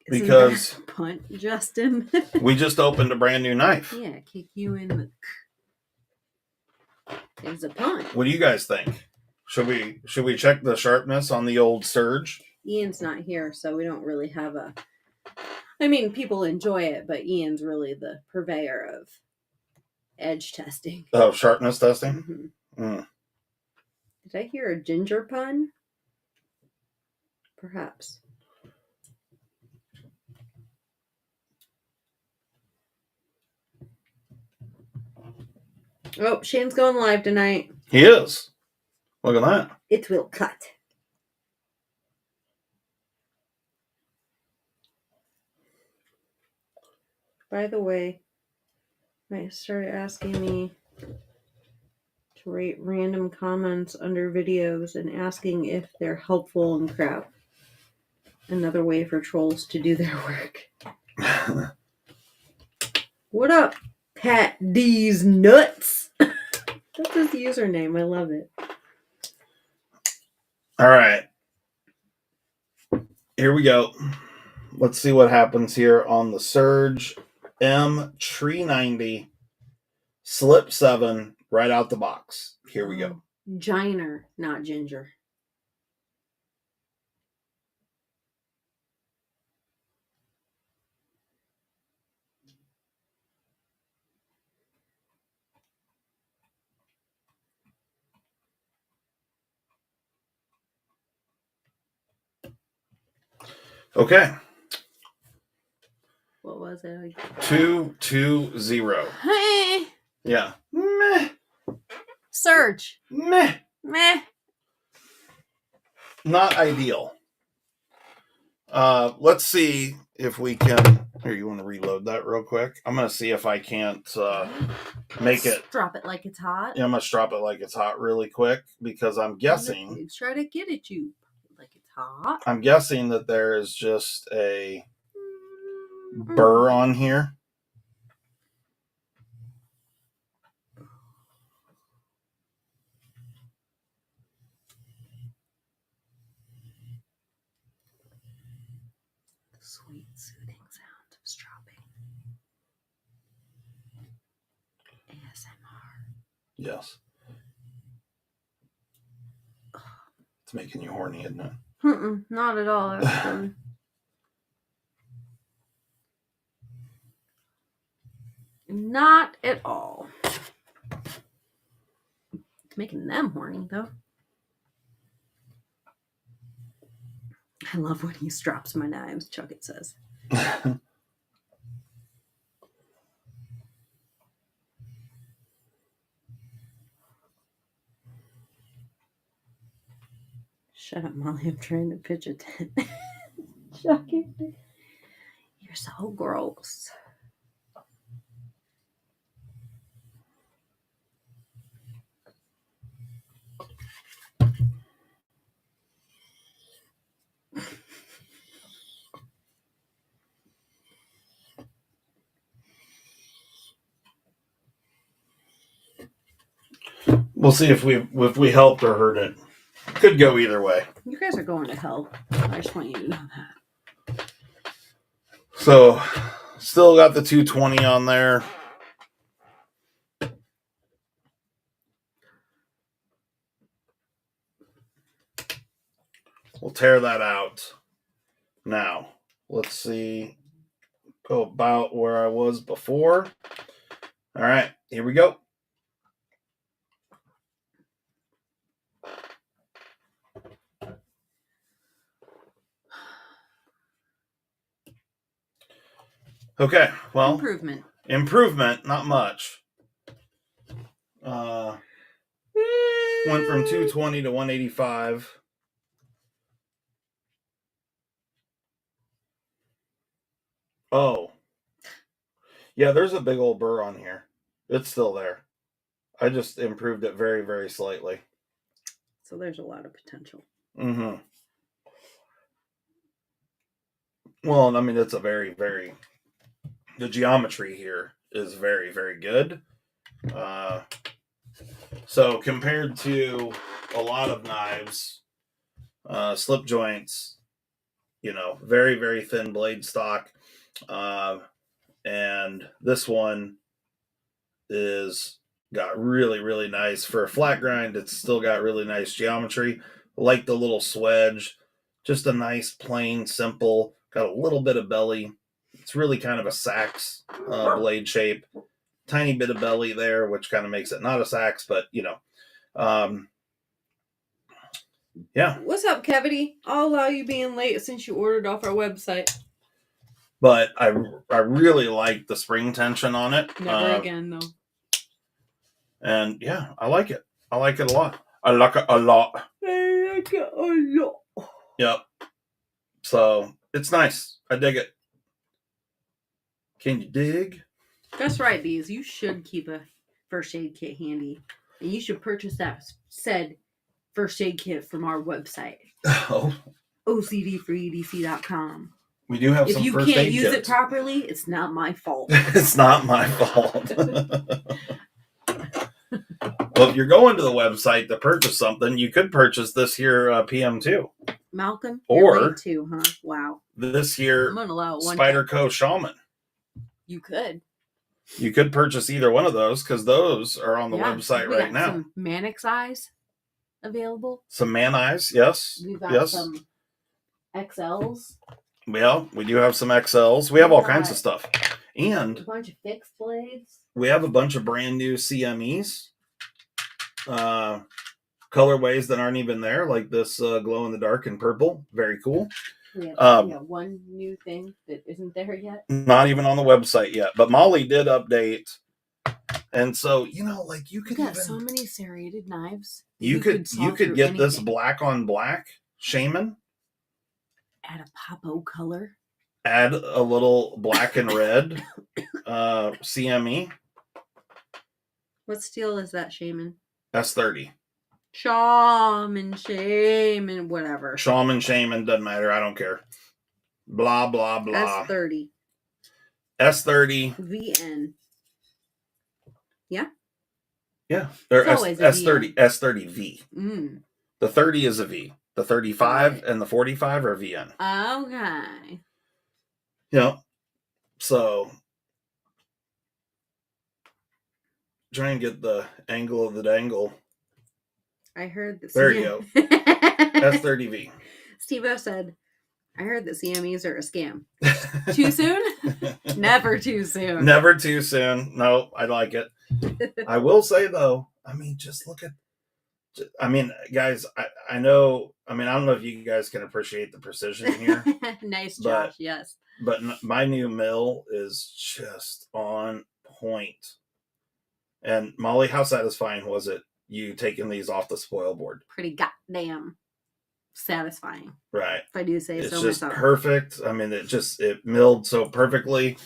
Speaker 2: because
Speaker 3: punt, Justin.
Speaker 2: We just opened a brand new knife.
Speaker 3: Yeah, kick you in the. It's a punt.
Speaker 2: What do you guys think? Should we check the sharpness on the old Surge?
Speaker 3: Ian's not here, so we don't really have a. I mean, people enjoy it, but Ian's really the purveyor of edge testing.
Speaker 2: Oh, sharpness testing?
Speaker 3: Mm-hmm. Did I hear a ginger pun? Perhaps. Oh, Shane's going live tonight.
Speaker 2: He is. Look at that.
Speaker 3: It will cut. By the way, I started asking me to rate random comments under videos and asking if they're helpful and crap. Another way for trolls to do their work. What up, Pat D's Nuts? That's his username. I love it.
Speaker 2: All right. Here we go. Let's see what happens here on the Surge M390 Slip 7 right out the box. Here we go.
Speaker 3: Giner, not ginger.
Speaker 2: Okay.
Speaker 3: What was it?
Speaker 2: 220.
Speaker 3: Hey.
Speaker 2: Yeah. Meh.
Speaker 3: Surge.
Speaker 2: Meh.
Speaker 3: Meh.
Speaker 2: Not ideal. Let's see if we can. Here, you want to reload that real quick? I'm going to see if I can't make it.
Speaker 3: Drop it like it's hot.
Speaker 2: Yeah, I'm going to drop it like it's hot really quick because I'm guessing.
Speaker 3: Try to get at you like it's hot.
Speaker 2: I'm guessing that there is just a burr on here.
Speaker 3: Sweet soothing sound of stropping. ASMR.
Speaker 2: Yes. It's making you horny, isn't it?
Speaker 3: Not at all, actually. Not at all. It's making them horny, though. I love when he drops my knives, Chuckett says. Shut up, Molly. I'm trying to pitch a tent. Chuckett. You're so gross.
Speaker 2: We'll see if we helped or hurt it. Could go either way.
Speaker 3: You guys are going to hell. I just want you to know that.
Speaker 2: So, still got the 220 on there. We'll tear that out. Now, let's see. Go about where I was before. All right, here we go. Okay, well, improvement, not much. Went from 220 to 185. Oh, yeah, there's a big old burr on here. It's still there. I just improved it very, very slightly.
Speaker 3: So there's a lot of potential.
Speaker 2: Mm-hmm. Well, and I mean, it's a very, very... The geometry here is very, very good. So compared to a lot of knives, slip joints, very, very thin blade stock. And this one is got really, really nice. For a flat grind, it's still got really nice geometry. Like the little swedge. Just a nice, plain, simple, got a little bit of belly. It's really kind of a sax blade shape. Tiny bit of belly there, which kind of makes it not a sax, but, yeah.
Speaker 3: What's up, Kevity? I'll allow you being late since you ordered off our website.
Speaker 2: But I really like the spring tension on it.
Speaker 3: Never again, though.
Speaker 2: And, yeah, I like it. I like it a lot. I like it a lot.
Speaker 3: I like it a lot.
Speaker 2: Yep. So, it's nice. I dig it. Can you dig?
Speaker 3: That's right, Bees. You should keep a first aid kit handy. And you should purchase that said first aid kit from our website.
Speaker 2: Oh.
Speaker 3: OCDforedc.com.
Speaker 2: We do have some first aid kits. If you can't use
Speaker 3: it properly, it's not my fault.
Speaker 2: It's not my fault. Well, if you're going to the website to purchase something, you could purchase this here PM2.
Speaker 3: Malcolm?
Speaker 2: Or
Speaker 3: too, huh? Wow.
Speaker 2: This here
Speaker 3: I'm gonna allow one
Speaker 2: Spyderco Shaman.
Speaker 3: You could.
Speaker 2: You could purchase either one of those because those are on the website right now.
Speaker 3: Some Mannix eyes available.
Speaker 2: Some man eyes, yes.
Speaker 3: We've got some XLs.
Speaker 2: Well, we do have some XLs. We have all kinds of stuff. And
Speaker 3: a bunch of fixed blades.
Speaker 2: We have a bunch of brand new CMEs. Colorways that aren't even there, like this glow in the dark and purple. Very cool.
Speaker 3: We have one new thing that isn't there yet.
Speaker 2: Not even on the website yet. But Molly did update. And so, you could
Speaker 3: got so many serrated knives.
Speaker 2: You could get this black on black shaman.
Speaker 3: Add a popo color.
Speaker 2: Add a little black and red CME.
Speaker 3: What steel is that shaman?
Speaker 2: S30.
Speaker 3: Shaman, whatever.
Speaker 2: Shaman, doesn't matter. I don't care. Blah, blah, blah.
Speaker 3: S30. VN. Yeah?
Speaker 2: Yeah. Or S30. S30V.
Speaker 3: Mm.
Speaker 2: The 30 is a V. The 35 and the 45 are VN.
Speaker 3: Okay.
Speaker 2: So try and get the angle of the dangle.
Speaker 3: I heard that.
Speaker 2: There you go. S30V.
Speaker 3: Steve-O said, I heard that CMEs are a scam. Too soon? Never too soon.
Speaker 2: Never too soon. No, I like it. I will say, though, just look at I mean, guys, I know. I mean, I don't know if you guys can appreciate the precision here,
Speaker 3: Nice,
Speaker 2: but
Speaker 3: Josh. Yes.
Speaker 2: but my new mill is just on point. And Molly, how satisfying was it you taking these off the spoil board?
Speaker 3: Pretty goddamn satisfying,
Speaker 2: Right.
Speaker 3: if I do say
Speaker 2: It's
Speaker 3: so
Speaker 2: just
Speaker 3: myself.
Speaker 2: perfect. I mean, it milled so perfectly.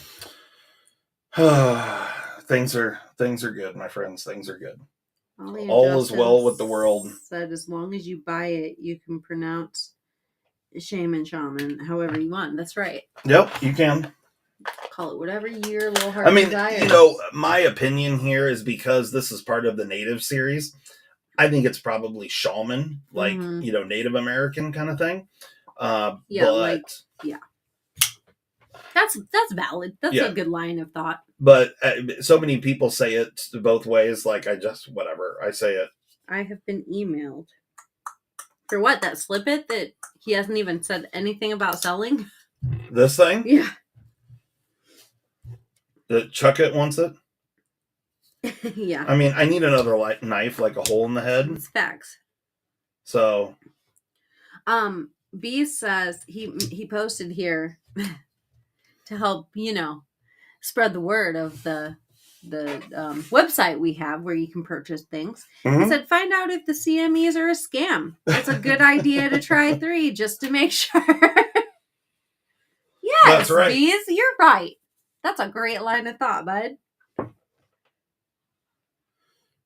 Speaker 2: Things are good, my friends. Things are good. All is well with the world.
Speaker 3: Said as long as you buy it, you can pronounce shaman however you want. That's right.
Speaker 2: Yep, you can.
Speaker 3: Call it whatever your little heart
Speaker 2: I mean,
Speaker 3: desires.
Speaker 2: you know, my opinion here is because this is part of the Native series. I think it's probably shaman, like you know, Native American kind of thing.
Speaker 3: That's valid. That's a good line of thought.
Speaker 2: But so many people say it both ways. Like I say it.
Speaker 3: I have been emailed for what, that slip it that he hasn't even said anything about selling.
Speaker 2: This thing,
Speaker 3: yeah.
Speaker 2: The Chuck It wants it.
Speaker 3: Yeah.
Speaker 2: I mean, I need another knife, like a hole in the head.
Speaker 3: It's facts.
Speaker 2: So,
Speaker 3: B says he posted here to help, you know, spread the word of the website we have where you can purchase things. He said, find out if the CMEs are a scam. It's a good idea to try 3 just to make sure. Yes,
Speaker 2: that's right.
Speaker 3: Bees, you're right. That's a great line of thought, bud.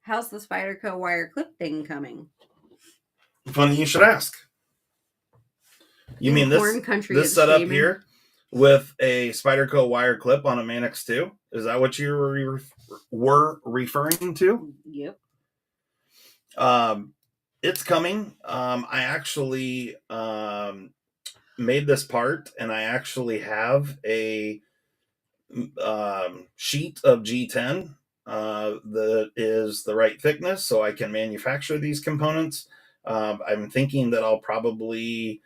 Speaker 3: How's the Spyderco wire clip thing coming?
Speaker 2: Funny you should ask. You mean this setup here with a Spyderco wire clip on a Manix 2? Is that what you were referring to?
Speaker 3: Yep.
Speaker 2: It's coming. I actually made this part, and I actually have a sheet of G10 that is the right thickness, so I can manufacture these components. I'm thinking that I'll probably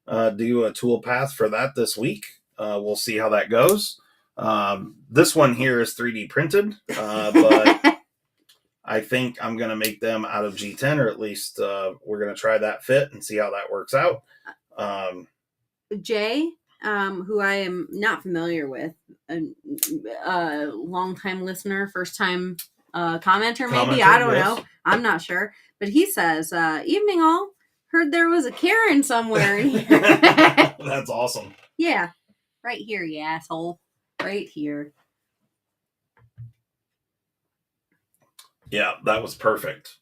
Speaker 2: do a tool path for that this week. We'll see how that goes. This one here is 3D printed, but I think I'm going to make them out of G10, or at least we're going to try that fit and see how that works out.
Speaker 3: Jay, who I am not familiar with, a long-time listener, first-time commenter, maybe. I don't know. I'm not sure. But he says, evening all. Heard there was a Karen somewhere in here.
Speaker 2: That's awesome.
Speaker 3: Yeah. Right here, you asshole. Right here.
Speaker 2: Yeah, that was perfect.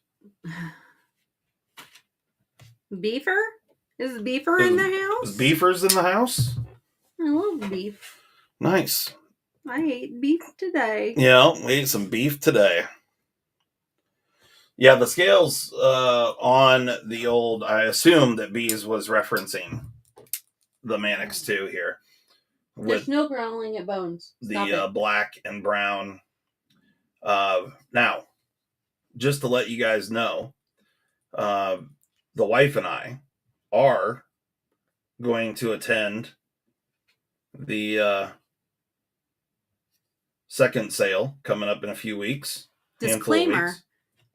Speaker 3: Beefer? Is Beefer in the house?
Speaker 2: Is Beefer's in the house?
Speaker 3: I love beef.
Speaker 2: Nice.
Speaker 3: I ate beef today.
Speaker 2: Yeah, we ate some beef today. Yeah, the scales on the old, I assume that Bees was referencing the Manix 2 here.
Speaker 3: There's no growling at Bones.
Speaker 2: The black and brown. Now, just to let you guys know, the wife and I are going to attend the second sale coming up in a few weeks.
Speaker 3: Disclaimer,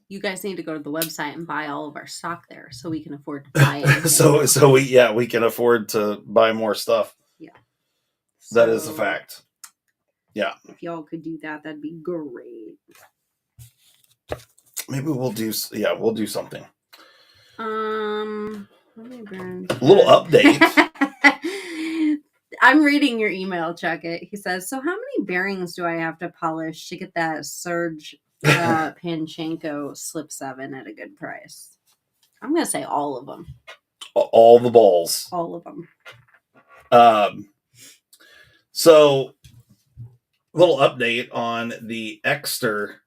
Speaker 3: you guys need to go to the website and buy all of our stock there so we can afford to buy it.
Speaker 2: so we can afford to buy more stuff.
Speaker 3: Yeah.
Speaker 2: That is a fact. Yeah.
Speaker 3: If y'all could do that, that'd be great.
Speaker 2: Maybe we'll do something.
Speaker 3: Let me burn
Speaker 2: a little update.
Speaker 3: I'm reading your email, check it. He says, so how many bearings do I have to polish to get that Serge Panchenko Slip 7 at a good price? I'm going to say all of them.
Speaker 2: All the balls.
Speaker 3: All of them.
Speaker 2: So, a little update on the Exter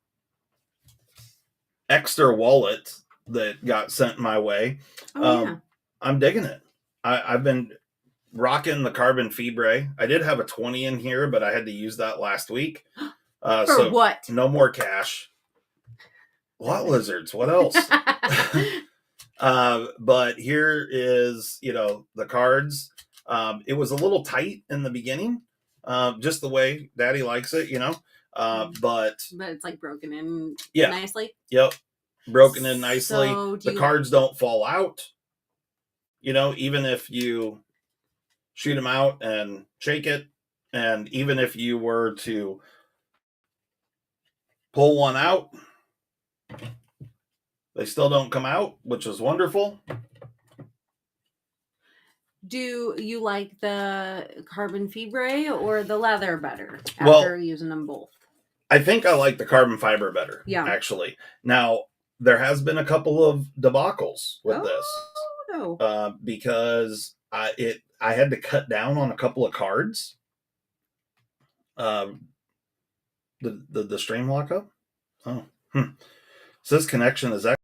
Speaker 2: wallet that got sent my way.
Speaker 3: Yeah.
Speaker 2: I'm digging it. I've been rocking the carbon fibre. I did have a 20 in here, but I had to use that last week.
Speaker 3: For what?
Speaker 2: No more cash. Lot lizards. What else? But here is, the cards. It was a little tight in the beginning, just the way Daddy likes it, but
Speaker 3: it's like broken in
Speaker 2: yeah.
Speaker 3: nicely.
Speaker 2: Yep. broken in nicely.
Speaker 3: So
Speaker 2: The cards don't fall out. You know, even if you shoot them out and shake it, and even if you were to pull one out, they still don't come out, which is wonderful.
Speaker 3: Do you like the carbon fibre or the leather better after using them both?
Speaker 2: I think I like the carbon fiber better, actually. Now, there has been a couple of debacles with this. Because I had to cut down on a couple of cards. The stream lock up? Oh. So this connection is actually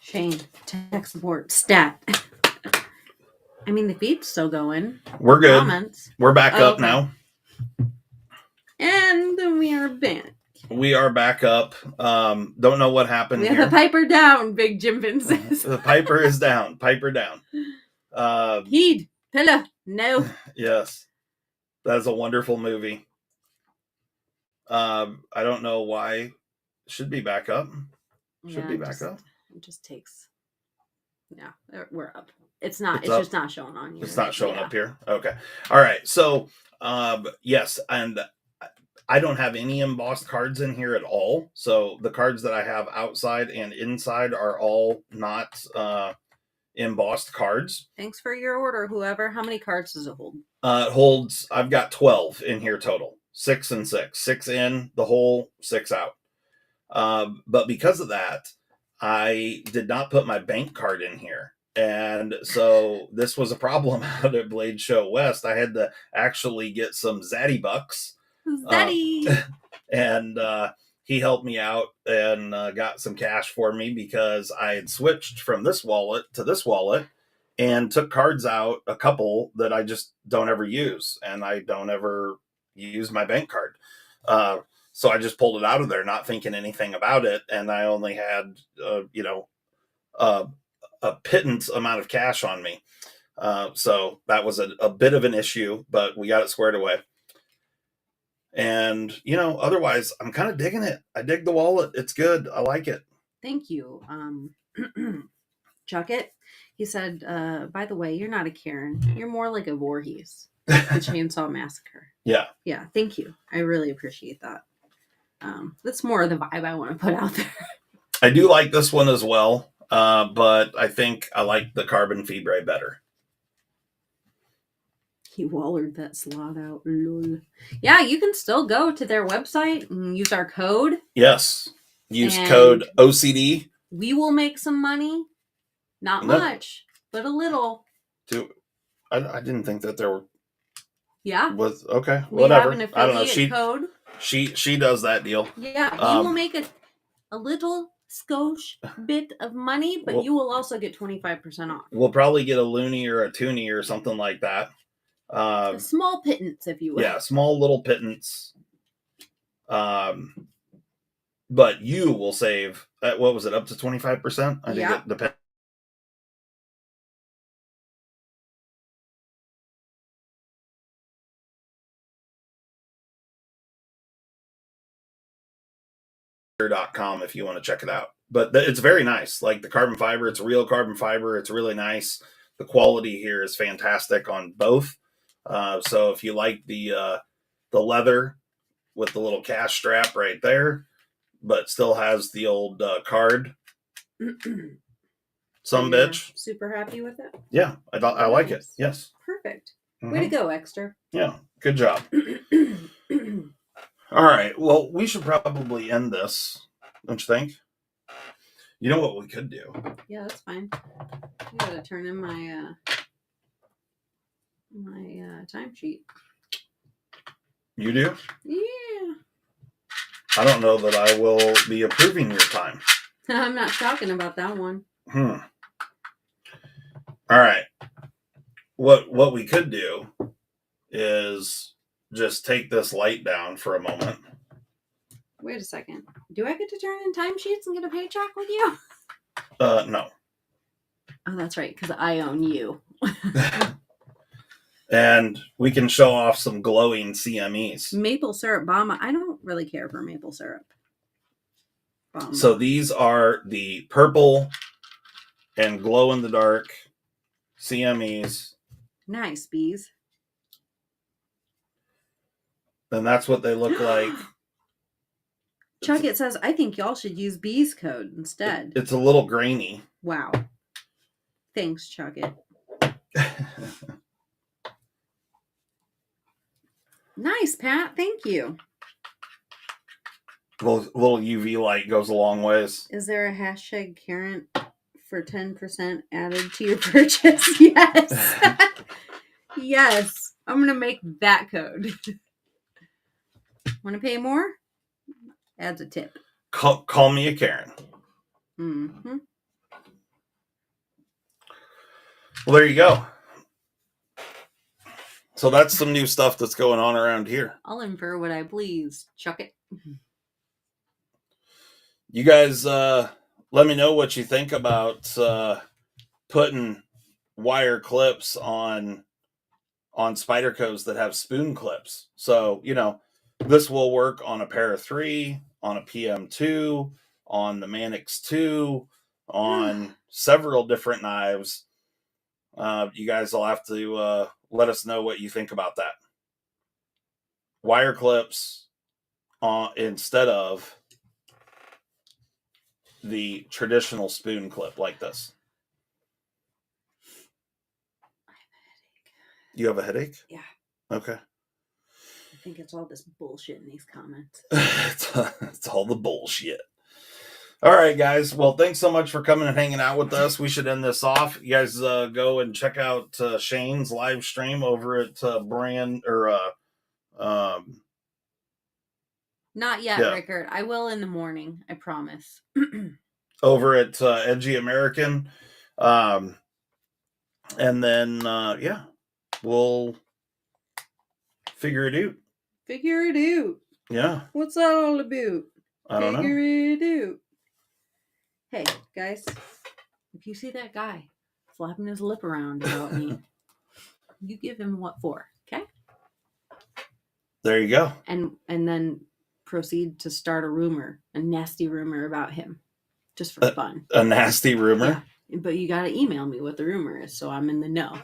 Speaker 3: Shane, tech support stat. I mean, the feed's still going.
Speaker 2: We're good. Comments. We're back up now.
Speaker 3: And we are back.
Speaker 2: We are back up. Don't know what happened here.
Speaker 3: We have a piper down, Big Jim Vin says.
Speaker 2: The piper is down. Piper down.
Speaker 3: Heed. Pillar. No.
Speaker 2: Yes. That's a wonderful movie. I don't know why. Should be back up. Should be back up.
Speaker 3: It just takes. Yeah, we're up. It's just not showing on here.
Speaker 2: It's not showing up here. Okay. All right. So, yes, and I don't have any embossed cards in here at all. So the cards that I have outside and inside are all not embossed cards.
Speaker 3: Thanks for your order, whoever. How many cards does it hold?
Speaker 2: It holds. I've got 12 in here total. 6 and 6. 6 in the hole, 6 out. But because of that, I did not put my bank card in here. And so this was a problem out at Blade Show West. I had to actually get some Zaddy bucks.
Speaker 3: Zaddy!
Speaker 2: And he helped me out and got some cash for me because I had switched from this wallet to this wallet and took cards out, a couple that I just don't ever use. And I don't ever use my bank card. So I just pulled it out of there, not thinking anything about it. And I only had, a pittance amount of cash on me. So that was a bit of an issue, but we got it squared away. And, otherwise, I'm kind of digging it. I dig the wallet. It's good. I like it.
Speaker 3: Thank you. Chuck it. He said, by the way, you're not a Karen. You're more like a Voorhees. The Chainsaw Massacre.
Speaker 2: Yeah.
Speaker 3: Yeah. Thank you. I really appreciate that. That's more of the vibe I want to put out there.
Speaker 2: I do like this one as well. But I think I like the carbon fibre better.
Speaker 3: He wallered that slot out. Lol. Yeah, you can still go to their website and use our code.
Speaker 2: Yes. Use code OCD.
Speaker 3: We will make some money. Not much, but a little.
Speaker 2: I didn't think that there were.
Speaker 3: Yeah.
Speaker 2: Was okay. Whatever.
Speaker 3: I don't know.
Speaker 2: Code. She does that deal.
Speaker 3: Yeah. You will make a little skosh bit of money, but you will also get 25% off.
Speaker 2: We'll probably get a loony or a toonie or something like that.
Speaker 3: A small pittance, if you will.
Speaker 2: Yeah, small little pittance. But you will save, what was it, up to 25%? I think it depends. .com if you want to check it out. But it's very nice. Like the carbon fiber, it's real carbon fiber. It's really nice. The quality here is fantastic on both. So if you like the leather with the little cash strap right there, but still has the old card, bitch.
Speaker 3: Super happy with it.
Speaker 2: Yeah, I like it. Yes.
Speaker 3: Perfect. Way to go, Exter.
Speaker 2: Yeah, good job. All right. Well, we should probably end this, don't you think? You know what we could do?
Speaker 3: Yeah, that's fine. I gotta turn in my timesheet.
Speaker 2: You do?
Speaker 3: Yeah.
Speaker 2: I don't know that I will be approving your time.
Speaker 3: I'm not talking about that one.
Speaker 2: All right. What we could do is just take this light down for a moment.
Speaker 3: Wait a second. Do I get to turn in timesheets and get a paycheck with you?
Speaker 2: No.
Speaker 3: Oh, that's right, because I own you.
Speaker 2: And we can show off some glowing CMEs.
Speaker 3: Maple syrup bomba. I don't really care for maple syrup. Bomba.
Speaker 2: So these are the purple and glow in the dark CMEs.
Speaker 3: Nice, bees.
Speaker 2: And that's what they look like.
Speaker 3: Chuck, it says, I think y'all should use bees code instead.
Speaker 2: It's a little grainy.
Speaker 3: Wow. Thanks, Chuck it. Nice, Pat. Thank you.
Speaker 2: Little UV light goes a long ways.
Speaker 3: Is there a hashtag Karen for 10% added to your purchase? Yes. Yes. I'm going to make that code. Want to pay more? Adds a tip.
Speaker 2: Call me a Karen.
Speaker 3: Mm-hmm.
Speaker 2: Well, there you go. So that's some new stuff that's going on around here.
Speaker 3: I'll infer what I please. Chuck it.
Speaker 2: You guys let me know what you think about putting wire clips on Spydercos that have spoon clips. So, this will work on a Para 3, on a PM2, on the Mannix 2, on several different knives. You guys will have to let us know what you think about that. Wire clips instead of the traditional spoon clip like this. You have a headache?
Speaker 3: Yeah.
Speaker 2: Okay.
Speaker 3: I think it's all this bullshit in these comments.
Speaker 2: It's all the bullshit. All right, guys. Well, thanks so much for coming and hanging out with us. We should end this off. You guys go and check out Shane's live stream over at
Speaker 3: Not yet,
Speaker 2: Yeah.
Speaker 3: Rickard. I will in the morning. I promise.
Speaker 2: over at Edgy American. And then, we'll figure it out.
Speaker 3: Figure it out.
Speaker 2: Yeah.
Speaker 3: What's that all about?
Speaker 2: I don't know.
Speaker 3: Figure it out. Hey, guys. If you see that guy flapping his lip around about me, you give him what for, okay?
Speaker 2: There you go.
Speaker 3: And then proceed to start a nasty rumor about him. Just for fun.
Speaker 2: A nasty rumor?
Speaker 3: Yeah. But you got to email me what the rumor is so I'm in the know.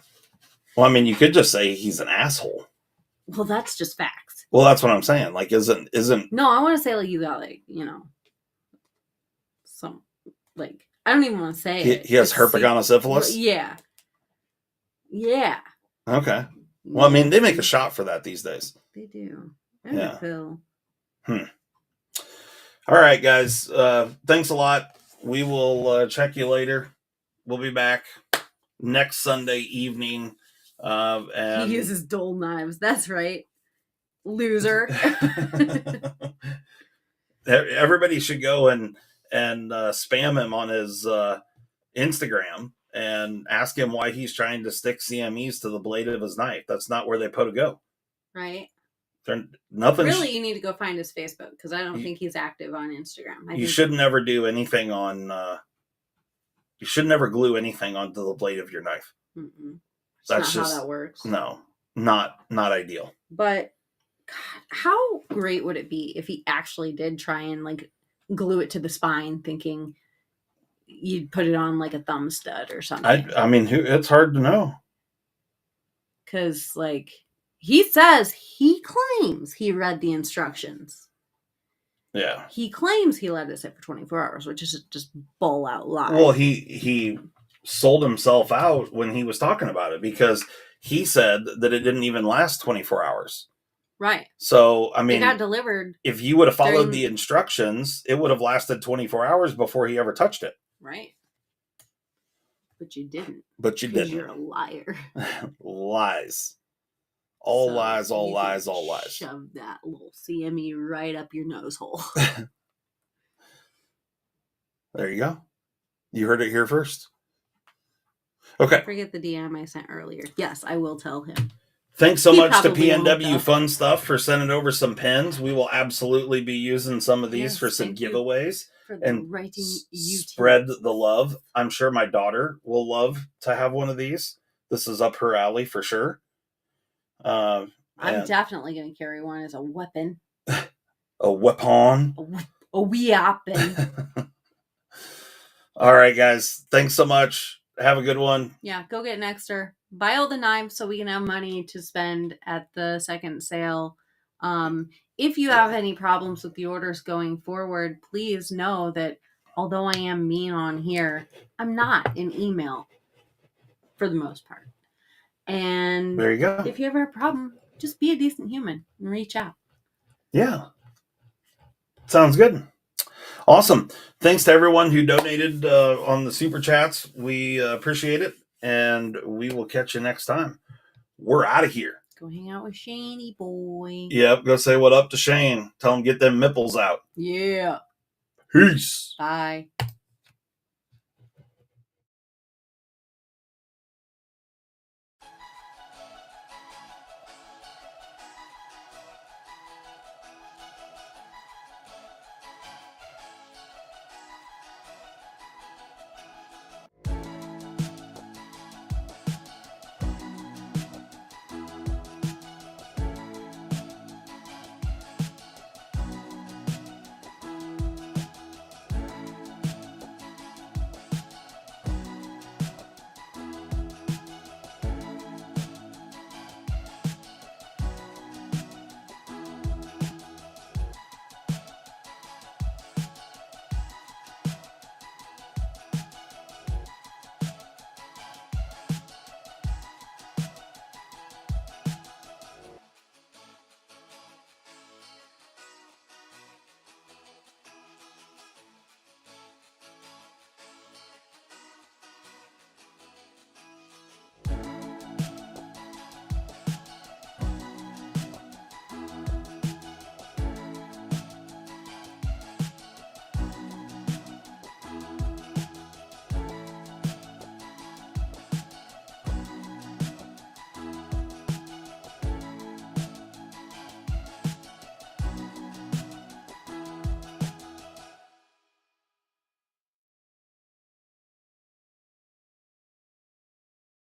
Speaker 2: Well, I mean, you could just say he's an asshole.
Speaker 3: Well, that's just facts.
Speaker 2: Well, that's what I'm saying. Like, isn't...
Speaker 3: No, I want to say, like, you got, like, some, like, I don't even want to say it.
Speaker 2: He has herpetogonosyphilis?
Speaker 3: Yeah. Yeah.
Speaker 2: Okay. Well, I mean, they make a shot for that these days.
Speaker 3: They do. And a pill.
Speaker 2: All right, guys. Thanks a lot. We will check you later. We'll be back next Sunday evening. And
Speaker 3: he uses dull knives. That's right. Loser.
Speaker 2: Everybody should go and spam him on his Instagram and ask him why he's trying to stick CMEs to the blade of his knife. That's not where they put to go.
Speaker 3: Right.
Speaker 2: Nothing.
Speaker 3: Really, you need to go find his Facebook because I don't think he's active on Instagram.
Speaker 2: You should never do anything on. You should never glue anything onto the blade of your knife.
Speaker 3: That's not how that works.
Speaker 2: No, not ideal.
Speaker 3: But God, how great would it be if he actually did try and like glue it to the spine, thinking you'd put it on like a thumb stud or something?
Speaker 2: I mean, it's hard to know.
Speaker 3: Because like he claims he read the instructions.
Speaker 2: Yeah.
Speaker 3: He claims he let it sit for 24 hours, which is just bull out lie.
Speaker 2: Well, he sold himself out when he was talking about it because he said that it didn't even last 24 hours.
Speaker 3: Right.
Speaker 2: So, I mean,
Speaker 3: it got delivered.
Speaker 2: If you would have followed the instructions, it would have lasted 24 hours before he ever touched it.
Speaker 3: Right. But you didn't.
Speaker 2: But you
Speaker 3: Because
Speaker 2: didn't.
Speaker 3: you're a liar.
Speaker 2: Lies. All
Speaker 3: So
Speaker 2: lies, all
Speaker 3: you
Speaker 2: lies,
Speaker 3: can
Speaker 2: all lies.
Speaker 3: Shove that little CME right up your nose hole.
Speaker 2: There you go. You heard it here first. Okay.
Speaker 3: Forget the DM I sent earlier. Yes, I will tell him.
Speaker 2: Thanks so
Speaker 3: He
Speaker 2: much to
Speaker 3: probably won't,
Speaker 2: PNW
Speaker 3: though.
Speaker 2: Fun Stuff for sending over some pens. We will absolutely be using some of these
Speaker 3: Yes,
Speaker 2: for some
Speaker 3: thank you
Speaker 2: giveaways
Speaker 3: for the
Speaker 2: and
Speaker 3: writing
Speaker 2: spread the love. I'm sure my daughter will love to have one of these. This is up her alley for sure.
Speaker 3: I'm definitely going to carry one as a weapon.
Speaker 2: A weapon.
Speaker 3: A weapon.
Speaker 2: All right, guys. Thanks so much. Have a good one.
Speaker 3: Yeah, go get Nexter. Buy all the knives so we can have money to spend at the second sale. If you have any problems with the orders going forward, please know that although I am mean on here, I'm not in email for the most part. And
Speaker 2: there you go.
Speaker 3: If you ever have a problem, just be a decent human and reach out.
Speaker 2: Yeah. Sounds good. Awesome. Thanks to everyone who donated on the super chats. We appreciate it. And we will catch you next time. We're out of here.
Speaker 3: Go hang out with Shaney boy.
Speaker 2: Yep. Go say what up to Shane. Tell him get them nipples out.
Speaker 3: Yeah.
Speaker 2: Peace.
Speaker 3: Bye.